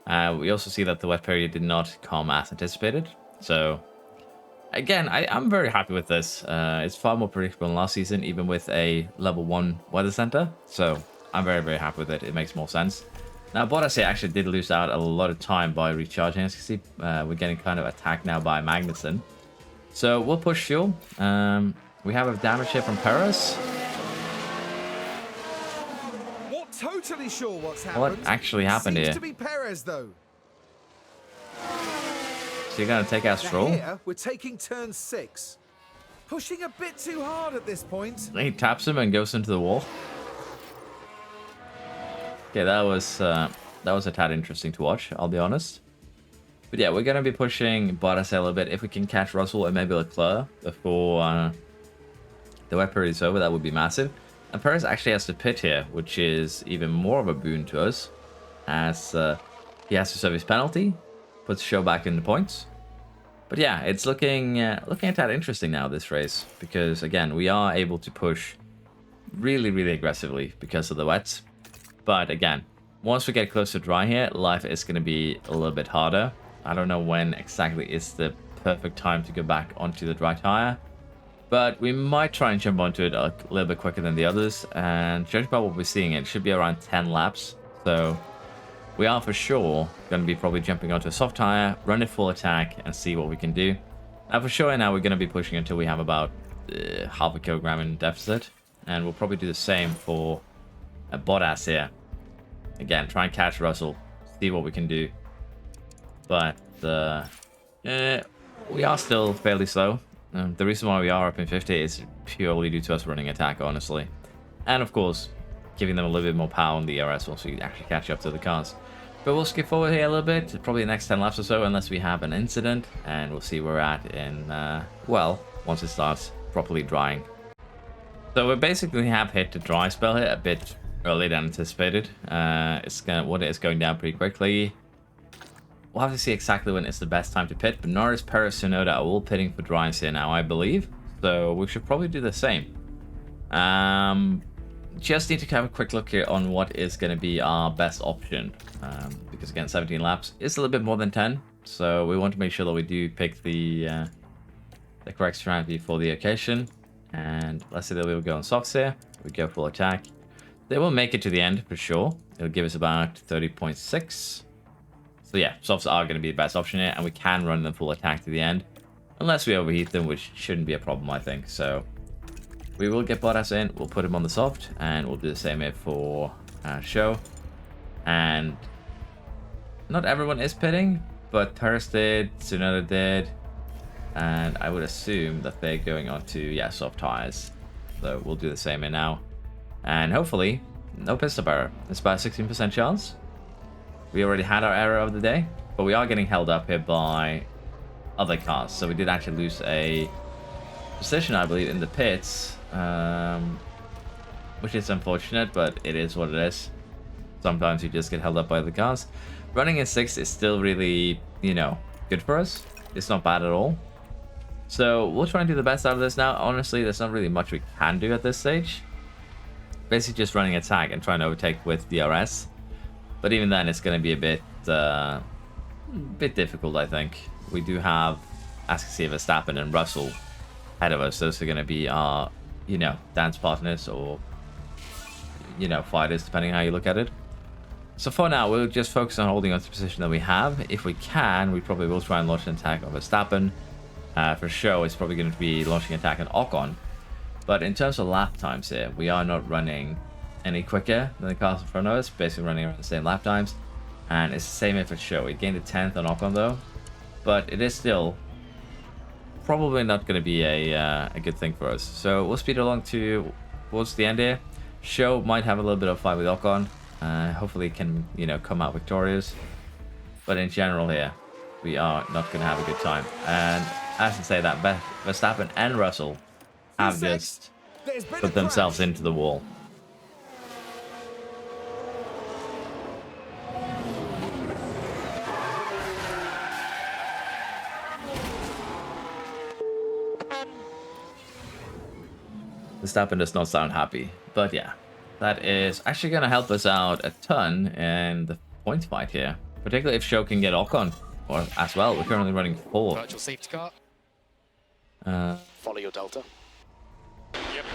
Speaker 1: We also see that the wet period did not come as anticipated. So, again, I'm very happy with this. It's far more predictable than last season, even with a level 1 weather center. So, I'm very, very happy with it. It makes more sense. Now, Bottas here actually did lose out a lot of time by recharging. As you can see, we're getting kind of attacked now by Magnussen. So, we'll push fuel. We have a damage here from Perez.
Speaker 2: Not totally sure what's happened.
Speaker 1: What actually happened
Speaker 2: Seems
Speaker 1: here?
Speaker 2: to be Perez, though.
Speaker 1: So you're going to take our Stroll?
Speaker 2: Here, we're taking turn 6. Pushing a bit too hard at this point.
Speaker 1: He taps him and goes into the wall. Okay, that was a tad interesting to watch, I'll be honest. But yeah, we're going to be pushing Bottas a little bit. If we can catch Russell and maybe Leclerc before the wet period is over, that would be massive. And Perez actually has to pit here, which is even more of a boon to us, as he has to serve his penalty, puts Show back in the points. But yeah, it's looking a tad interesting now, this race, because again, we are able to push really, really aggressively because of the wets. But again, once we get close to dry here, life is going to be a little bit harder. I don't know when exactly is the perfect time to go back onto the dry tire, but we might try and jump onto it a little bit quicker than the others. And judging by what we're seeing, it should be around 10 laps. So we are for sure going to be probably jumping onto a soft tire, run it full attack, and see what we can do. Now for sure now we're going to be pushing until we have about half a kilogram in deficit. And we'll probably do the same for Bottas here. Again, try and catch Russell, see what we can do. But we are still fairly slow. The reason why we are up in 50 is purely due to us running attack, honestly. And of course, giving them a little bit more power on the ERS once we actually catch up to the cars. But we'll skip forward here a little bit, probably the next 10 laps or so, unless we have an incident, and we'll see where we're at in, well, once it starts properly drying. So we basically have hit the dry spell here a bit earlier than anticipated. Water is going down pretty quickly. We'll have to see exactly when it's the best time to pit, but Norris, Perez, Tsunoda are all pitting for dries here now, I believe. So we should probably do the same. Just need to have a quick look here on what is going to be our best option. Because again, 17 laps is a little bit more than 10. So we want to make sure that we do pick the correct strategy for the occasion. And let's say that we will go on softs here. We go full attack. They will make it to the end for sure. It'll give us about 30.6. So yeah, softs are going to be the best option here. And we can run them full attack to the end. Unless we overheat them, which shouldn't be a problem, I think. So we will get Bottas in. We'll put him on the soft. And we'll do the same here for show. And not everyone is pitting. But Perez did. Tsunoda did. And I would assume that they're going on to, yeah, soft tires. So we'll do the same here now. And hopefully, no pit stop error. It's about a 16% chance. We already had our error of the day. But we are getting held up here by other cars. So we did actually lose a position, I believe, in the pits. Which is unfortunate, but it is what it is. Sometimes you just get held up by the cars. Running in 6th is still really, you know, good for us. It's not bad at all. So we'll try and do the best out of this now. Honestly, there's not really much we can do at this stage. Basically just running attack and trying to overtake with DRS. But even then, it's going to be a bit difficult, I think. We do have, as you can see, Verstappen and Russell ahead of us. Those are going to be our, you know, dance partners or, you know, fighters, depending on how you look at it. So for now, we'll just focus on holding on to the position that we have. If we can, we probably will try and launch an attack on Verstappen. For sure, it's probably going to be launching an attack on Ocon. But in terms of lap times here, we are not running any quicker than the cars in front of us. Basically running around the same lap times. And it's the same here for show. We gained a 10th on Ocon though. But it is still probably not going to be a good thing for us. So we'll speed along towards the end here. Show might have a little bit of fight with Ocon. Hopefully can, you know, come out victorious. But in general here, we are not going to have a good time. And as I say that, Verstappen and Russell have just put themselves into the wall. Verstappen does not sound happy, but yeah, that is actually going to help us out a ton in the points fight here, particularly if Show can get Ocon, or as well. We're currently running 4.
Speaker 4: Virtual safety car. Follow your delta. Yep.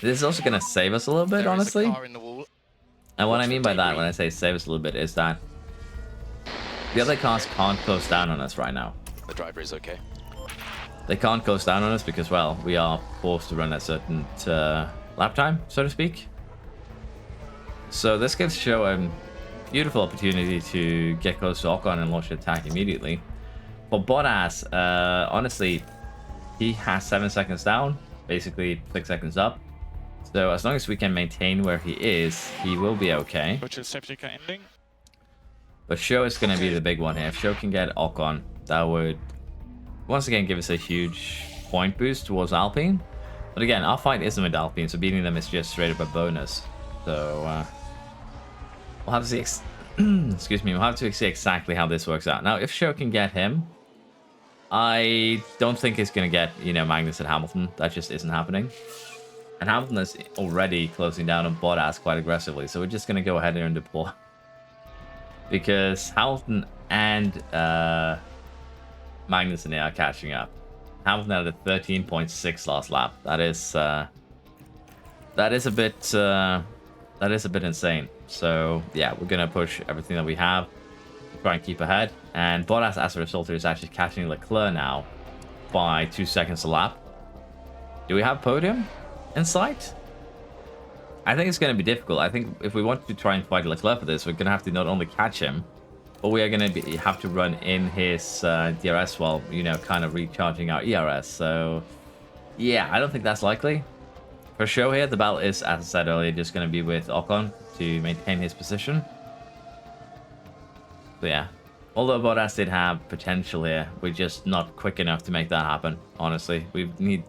Speaker 1: This is also going to save us a little bit, honestly. And what I mean by that, when I say save us a little bit, is that the other cars can't close down on us right now.
Speaker 4: The driver is okay.
Speaker 1: They can't close down on us because, well, we are forced to run at a certain lap time, so to speak. So this gives Show a beautiful opportunity to get close to Ocon and launch an attack immediately. For Bottas, honestly, he has 7 seconds down, basically 6 seconds up. So as long as we can maintain where he is, he will be okay.
Speaker 3: Virtual safety car ending.
Speaker 1: But Show is going to be the big one here. If Show can get Ocon, that would once again give us a huge point boost towards Alpine. But again, our fight isn't with Alpine, so beating them is just straight up a bonus. So we'll have to see excuse me, we'll have to see exactly how this works out. Now, if Show can get him, I don't think he's going to get, you know, Magnus and Hamilton. That just isn't happening. And Hamilton is already closing down on Bottas quite aggressively, so we're just going to go ahead here and deploy. Because Hamilton and Magnussen are catching up. Hamilton had a 13.6 last lap. That is a bit insane. So yeah, we're gonna push everything that we have, try and keep ahead. And Bottas, as a result, is actually catching Leclerc now by 2 seconds a lap. Do we have podium in sight? I think it's going to be difficult. I think if we want to try and fight Leclerc for this, we're going to have to not only catch him, but we are going to have to run in his DRS while, you know, kind of recharging our ERS. So, yeah, I don't think that's likely. For show here, the battle is, as I said earlier, just going to be with Ocon to maintain his position. So yeah, although Bottas did have potential here, we're just not quick enough to make that happen, honestly. We need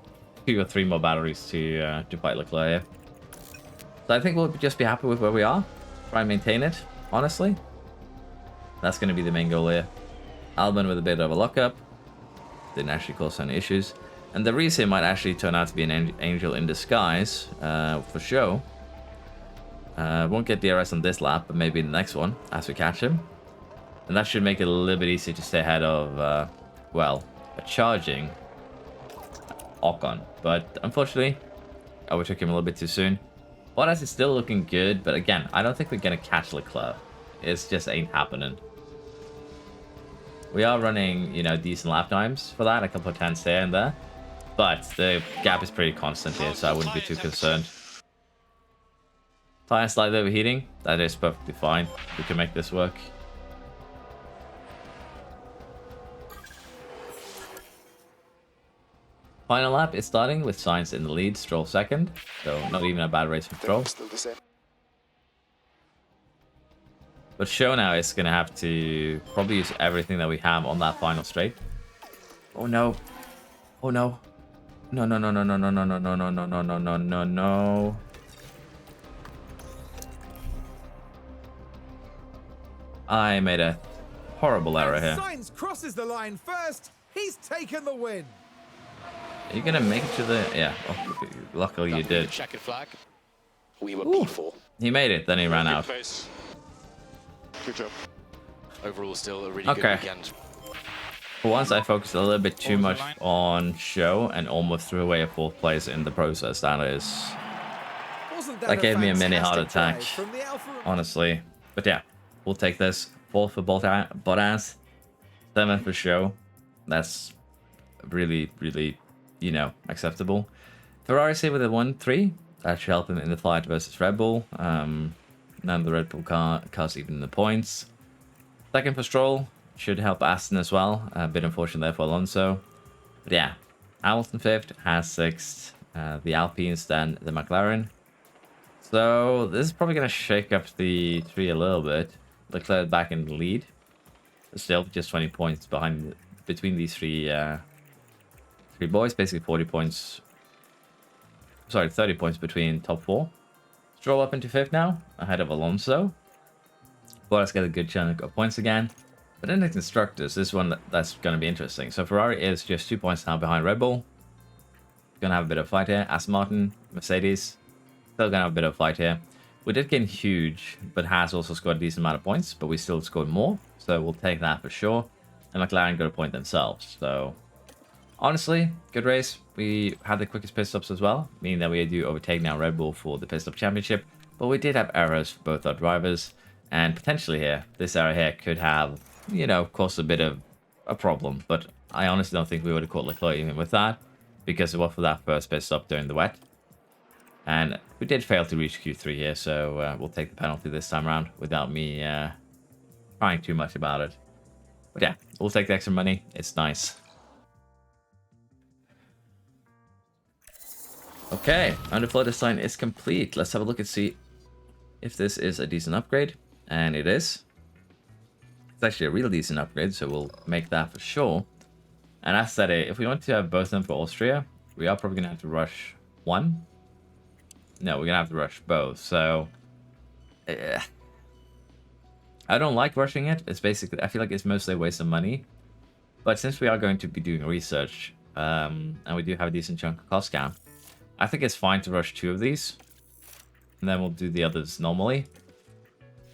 Speaker 1: 2 or 3 more batteries to fight Leclerc here. So I think we'll just be happy with where we are. Try and maintain it, honestly. That's going to be the main goal here. Albon with a bit of a lockup. Didn't actually cause any issues. And the Reese here might actually turn out to be an angel in disguise, for show. Won't get DRS on this lap, but maybe the next one, as we catch him. And that should make it a little bit easier to stay ahead of, well, a charging Ocon. But unfortunately, I overtook him a little bit too soon. Bottas is still looking good, but again, I don't think we're going to catch Leclerc. It just ain't happening. We are running, you know, decent lap times for that, a couple of tenths here and there. But the gap is pretty constant here, so I wouldn't be too concerned. Tire slightly overheating. That is perfectly fine. We can make this work. Final lap is starting with Sainz in the lead, Stroll second. So not even a bad race for Stroll. But show now is going to have to probably use everything that we have on that final straight. Oh no. Oh no. No, no, no, no, no, no, no, no, no, no, no, no, no, no, no, no. I made a horrible error here.
Speaker 2: Sainz crosses the line first. He's taken the win.
Speaker 1: Are you going to make it to the... Yeah, oh, luckily you did.
Speaker 4: Checkered flag. We were P4.
Speaker 1: He made it, then he ran out.
Speaker 3: Good job.
Speaker 4: Overall, still a really good weekend.
Speaker 1: For once, I focused a little bit too much on show and almost threw away a 4th place in the process. That gave me a mini heart attack, honestly. But yeah, we'll take this. 4th for Bottas, 7th for show. That's really, really, you know, acceptable. Ferrari's here with a 1-3. That should help him in the fight versus Red Bull. None of the Red Bull cars even in the points. 2nd for Stroll. Should help Aston as well. A bit unfortunate there for Alonso. But yeah, Hamilton 5th, Haas 6th. The Alpines, then the McLaren. So this is probably going to shake up the tree a little bit. Leclerc back in the lead. But still, just 20 points between these three boys. Basically 40 points. Sorry, 30 points between top 4. Stroll up into 5th now, ahead of Alonso. Bottas get a good chunk of points again. But in the constructors, this one that's going to be interesting. So Ferrari is just 2 points now behind Red Bull. Going to have a bit of a fight here. Aston Martin, Mercedes, still going to have a bit of a fight here. We did gain huge, but Haas also scored a decent amount of points, but we still scored more. So we'll take that for sure. And McLaren got a point themselves. So honestly, good race. We had the quickest pit stops as well, meaning that we do overtake now Red Bull for the pit stop championship. But we did have errors for both our drivers. And potentially here, this error here could have, you know, caused a bit of a problem. But I honestly don't think we would have caught Leclerc even with that, because it was for that first pit stop during the wet. And we did fail to reach Q3 here, so we'll take the penalty this time around without me crying too much about it. But yeah, we'll take the extra money. It's nice. Okay, underflow design is complete. Let's have a look and see if this is a decent upgrade. And it is. It's actually a real decent upgrade, so we'll make that for sure. And as I said, if we want to have both of them for Austria, we are probably going to have to rush one. No, we're going to have to rush both. So I don't like rushing it. It's basically, I feel like it's mostly a waste of money. But since we are going to be doing research, and we do have a decent chunk of cost cap, I think it's fine to rush 2 of these. And then we'll do the others normally.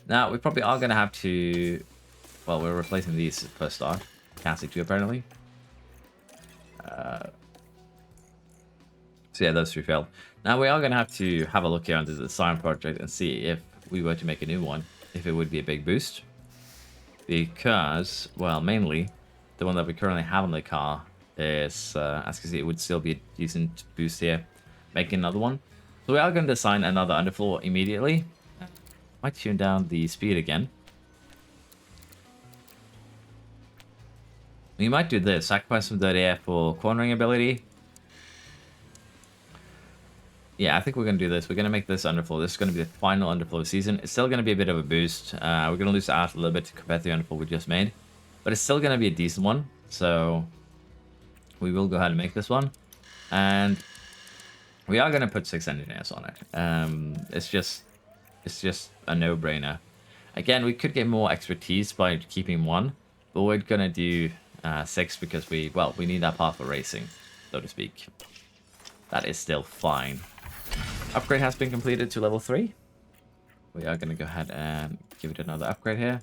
Speaker 1: Now, we probably are going to have to... Well, we're replacing these first start. Can't see 2 apparently. So yeah, those 3 failed. Now, we are going to have a look here under the design project and see if we were to make a new one, if it would be a big boost. Because, well, mainly, the one that we currently have on the car is, as you can see, it would still be a decent boost here. Making another one. So we are going to design another underfloor immediately. Might tune down the speed again. We might do this. Sacrifice some dirty air for cornering ability. yeah, I think we're going to do this. We're going to make this underfloor. This is going to be the final underfloor season. It's still going to be a bit of a boost. We're going to lose out a little bit compared to the underfloor we just made. But it's still going to be a decent one. So we will go ahead and make this one. And we are going to put 6 engineers on it. It's just a no-brainer. Again, we could get more expertise by keeping 1. But we're going to do 6 because we need that part for racing, so to speak. That is still fine. Upgrade has been completed to level 3. We are going to go ahead and give it another upgrade here.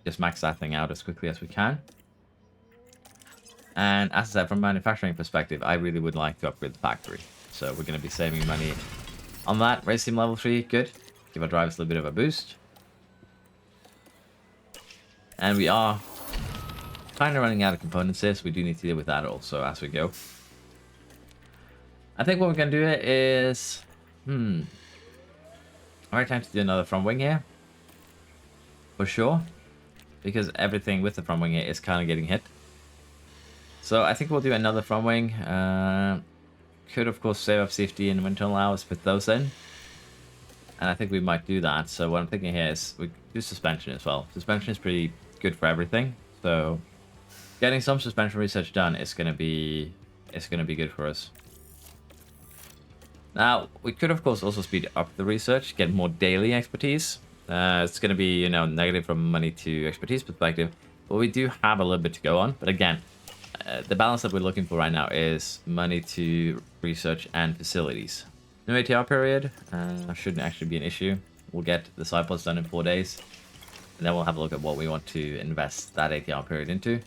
Speaker 1: Just max that thing out as quickly as we can. And as I said, from a manufacturing perspective, I really would like to upgrade the factory. So we're going to be saving money on that. Race team level 3, good. Give our drivers a little bit of a boost. And we are kind of running out of components here, so we do need to deal with that also as we go. I think what we're going to do is... Alright, time to do another front wing here. For sure. Because everything with the front wing here is kind of getting hit. So I think we'll do another front wing. Could, of course, save up safety and wind tunnel hours, put those in. And I think we might do that. So what I'm thinking here is we do suspension as well. Suspension is pretty good for everything. So getting some suspension research done is going to be good for us. Now, we could, of course, also speed up the research, get more daily expertise. It's going to be, you know, negative from money to expertise perspective, but we do have a little bit to go on. But again, the balance that we're looking for right now is money to research and facilities. No ATR period shouldn't actually be an issue. We'll get the side pods done in 4 days, and then we'll have a look at what we want to invest that ATR period into.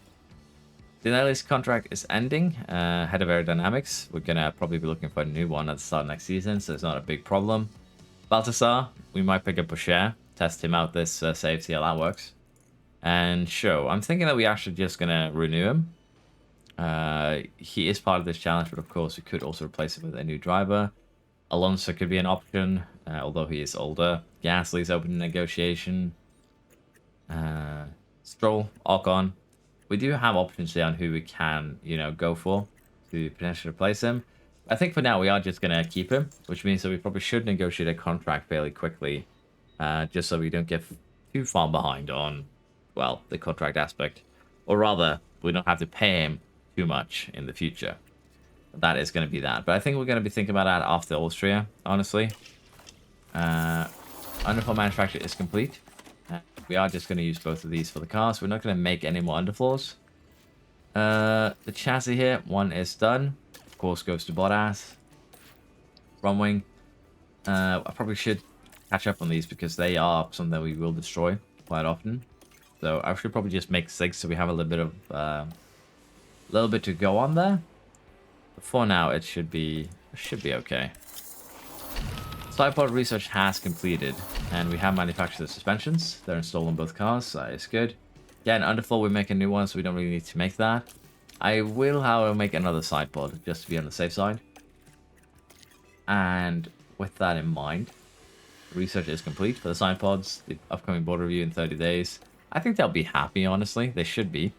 Speaker 1: Denali's contract is ending, head of aerodynamics. We're going to probably be looking for a new one at the start of next season, so it's not a big problem. Baltasar, we might pick up a share, test him out this save, see how that works. And Show, I'm thinking that we're actually just going to renew him. He is part of this challenge, but of course we could also replace him with a new driver. Alonso could be an option, although he is older. Gasly's open to negotiation. Stroll, Ocon. We do have options there on who we can, you know, go for to potentially replace him. I think for now we are just going to keep him, which means that we probably should negotiate a contract fairly quickly, just so we don't get too far behind on, well, the contract aspect. Or rather, we don't have to pay him too much in the future. That is going to be that. But I think we're going to be thinking about that after Austria, honestly. Underfloor manufacture is complete. We are just going to use both of these for the cars. We're not going to make any more underfloors. The chassis here, 1 is done. Of course, goes to Bottas. Front wing. I probably should catch up on these because they are something that we will destroy quite often. So I should probably just make 6 so we have a little bit to go on there. But for now, it should be okay. Sidepod research has completed, and we have manufactured the suspensions. They're installed on both cars, so that is good. Again, underfloor we make a new one, so we don't really need to make that. I will, however, make another sidepod, just to be on the safe side. And with that in mind, research is complete for the sidepods. The upcoming board review in 30 days. I think they'll be happy, honestly. They should be.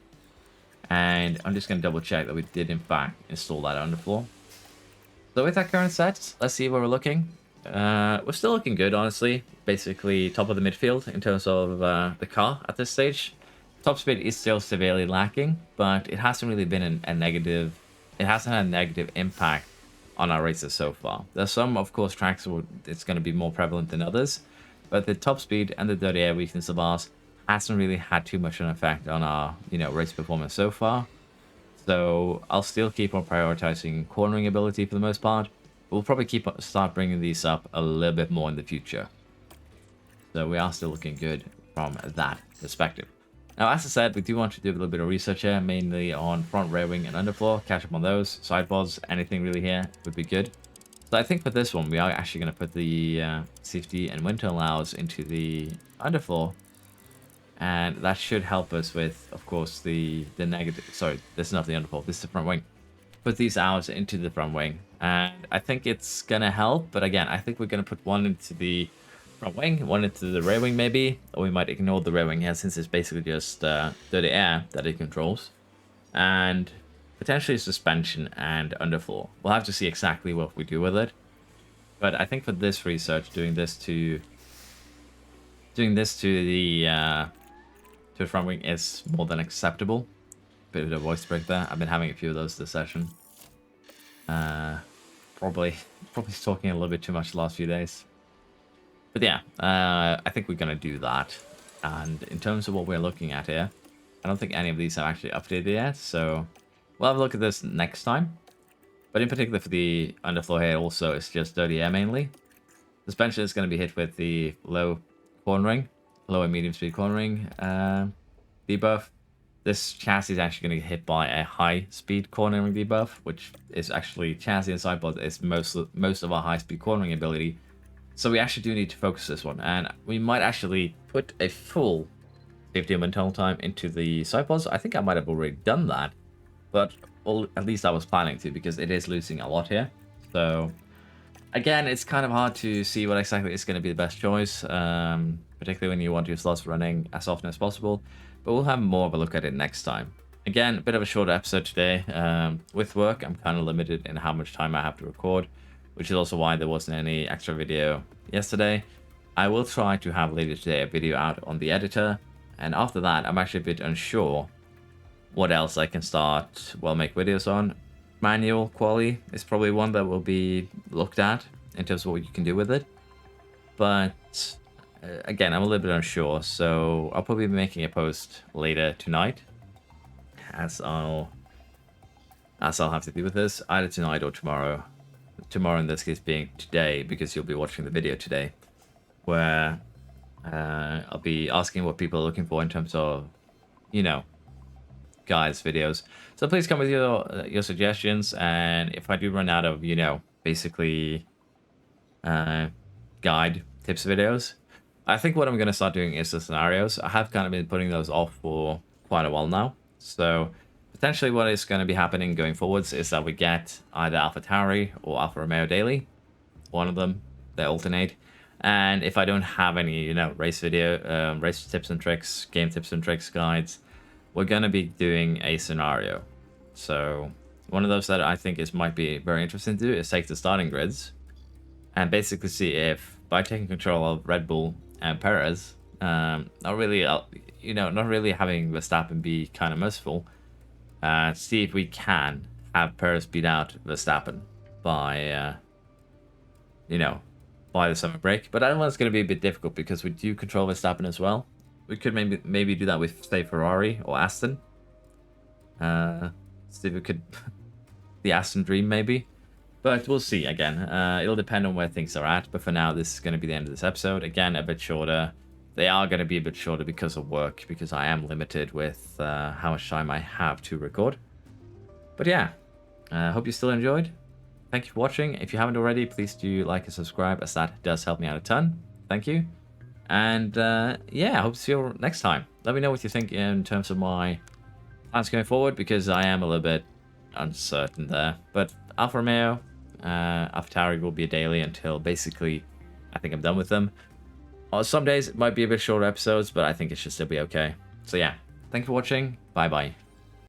Speaker 1: And I'm just going to double check that we did, in fact, install that underfloor. So with that current set, let's see where we're looking. We're still looking good, honestly. Basically, top of the midfield in terms of the car at this stage. Top speed is still severely lacking, but it hasn't really been a negative. It hasn't had a negative impact on our races so far. There's some, of course, tracks where it's going to be more prevalent than others, but the top speed and the dirty air weakness of ours hasn't really had too much of an effect on our, race performance so far. So I'll still keep on prioritizing cornering ability for the most part. We'll probably start bringing these up a little bit more in the future. So we are still looking good from that perspective. Now, as I said, we do want to do a little bit of research here, mainly on front, rear wing, and underfloor. Catch up on those. Sidepods, anything really here would be good. So I think for this one, we are actually going to put the safety and wind tunnel hours into the underfloor. And that should help us with, of course, the negative... Sorry, this is not the underfloor. This is the front wing. Put these hours into the front wing, and I think it's gonna help. But again, I think we're gonna put 1 into the front wing, 1 into the rear wing maybe, or we might ignore the rear wing here since it's basically just dirty air that it controls, and potentially suspension and underfloor. We'll have to see exactly what we do with it. But I think for this research, doing this to the front wing is more than acceptable. Bit of a voice break there. I've been having a few of those this session. Probably talking a little bit too much the last few days. But yeah, I think we're gonna do that. And in terms of what we're looking at here, I don't think any of these have actually updated yet, so we'll have a look at this next time. But in particular for the underfloor here also, it's just dirty air mainly. Suspension is going to be hit with the low cornering, low and medium speed cornering debuff. This chassis is actually going to get hit by a high speed cornering debuff, which is actually chassis and side pods is most of our high speed cornering ability. So we actually do need to focus this one, and we might actually put a full safety and internal time into the side pods. I think I might have already done that, but well, at least I was planning to, because it is losing a lot here. So again, it's kind of hard to see what exactly is going to be the best choice, particularly when you want your slots running as often as possible. But we'll have more of a look at it next time. Again, a bit of a shorter episode today. With work, I'm kind of limited in how much time I have to record, which is also why there wasn't any extra video yesterday. I will try to have later today a video out on the editor, and after that, I'm actually a bit unsure what else I can start, make videos on. Manual quality is probably one that will be looked at in terms of what you can do with it. But again, I'm a little bit unsure, so I'll probably be making a post later tonight, as I'll have to deal with this, either tonight or tomorrow. Tomorrow in this case being today, because you'll be watching the video today, where I'll be asking what people are looking for in terms of, guys videos. So please come with your suggestions, and if I do run out of basically guide tips videos, I think what I'm going to start doing is the scenarios. I have kind of been putting those off for quite a while now, so potentially what is going to be happening going forwards is that we get either AlphaTauri or Alfa Romeo daily, one of them, they alternate. And if I don't have any race video, race tips and tricks, game tips and tricks guides, we're going to be doing a scenario. So one of those that I think might be very interesting to do is take the starting grids and basically see if, by taking control of Red Bull and Perez, not really having Verstappen be kind of merciful, see if we can have Perez beat out Verstappen by by the summer break. But I don't know, it's going to be a bit difficult because we do control Verstappen as well. We could maybe do that with, say, Ferrari or Aston. See if we could the Aston dream maybe. But we'll see again. It'll depend on where things are at. But for now, this is going to be the end of this episode. Again, a bit shorter. They are going to be a bit shorter because of work, because I am limited with how much time I have to record. But yeah, I hope you still enjoyed. Thank you for watching. If you haven't already, please do like and subscribe, as that does help me out a ton. Thank you. And yeah, I hope to see you next time. Let me know what you think in terms of my plans going forward, because I am a little bit uncertain there. But Alfa Romeo, AlphaTauri will be a daily until basically I think I'm done with them. Some days it might be a bit shorter episodes, but I think it should still be okay. So yeah, thank you for watching. Bye bye.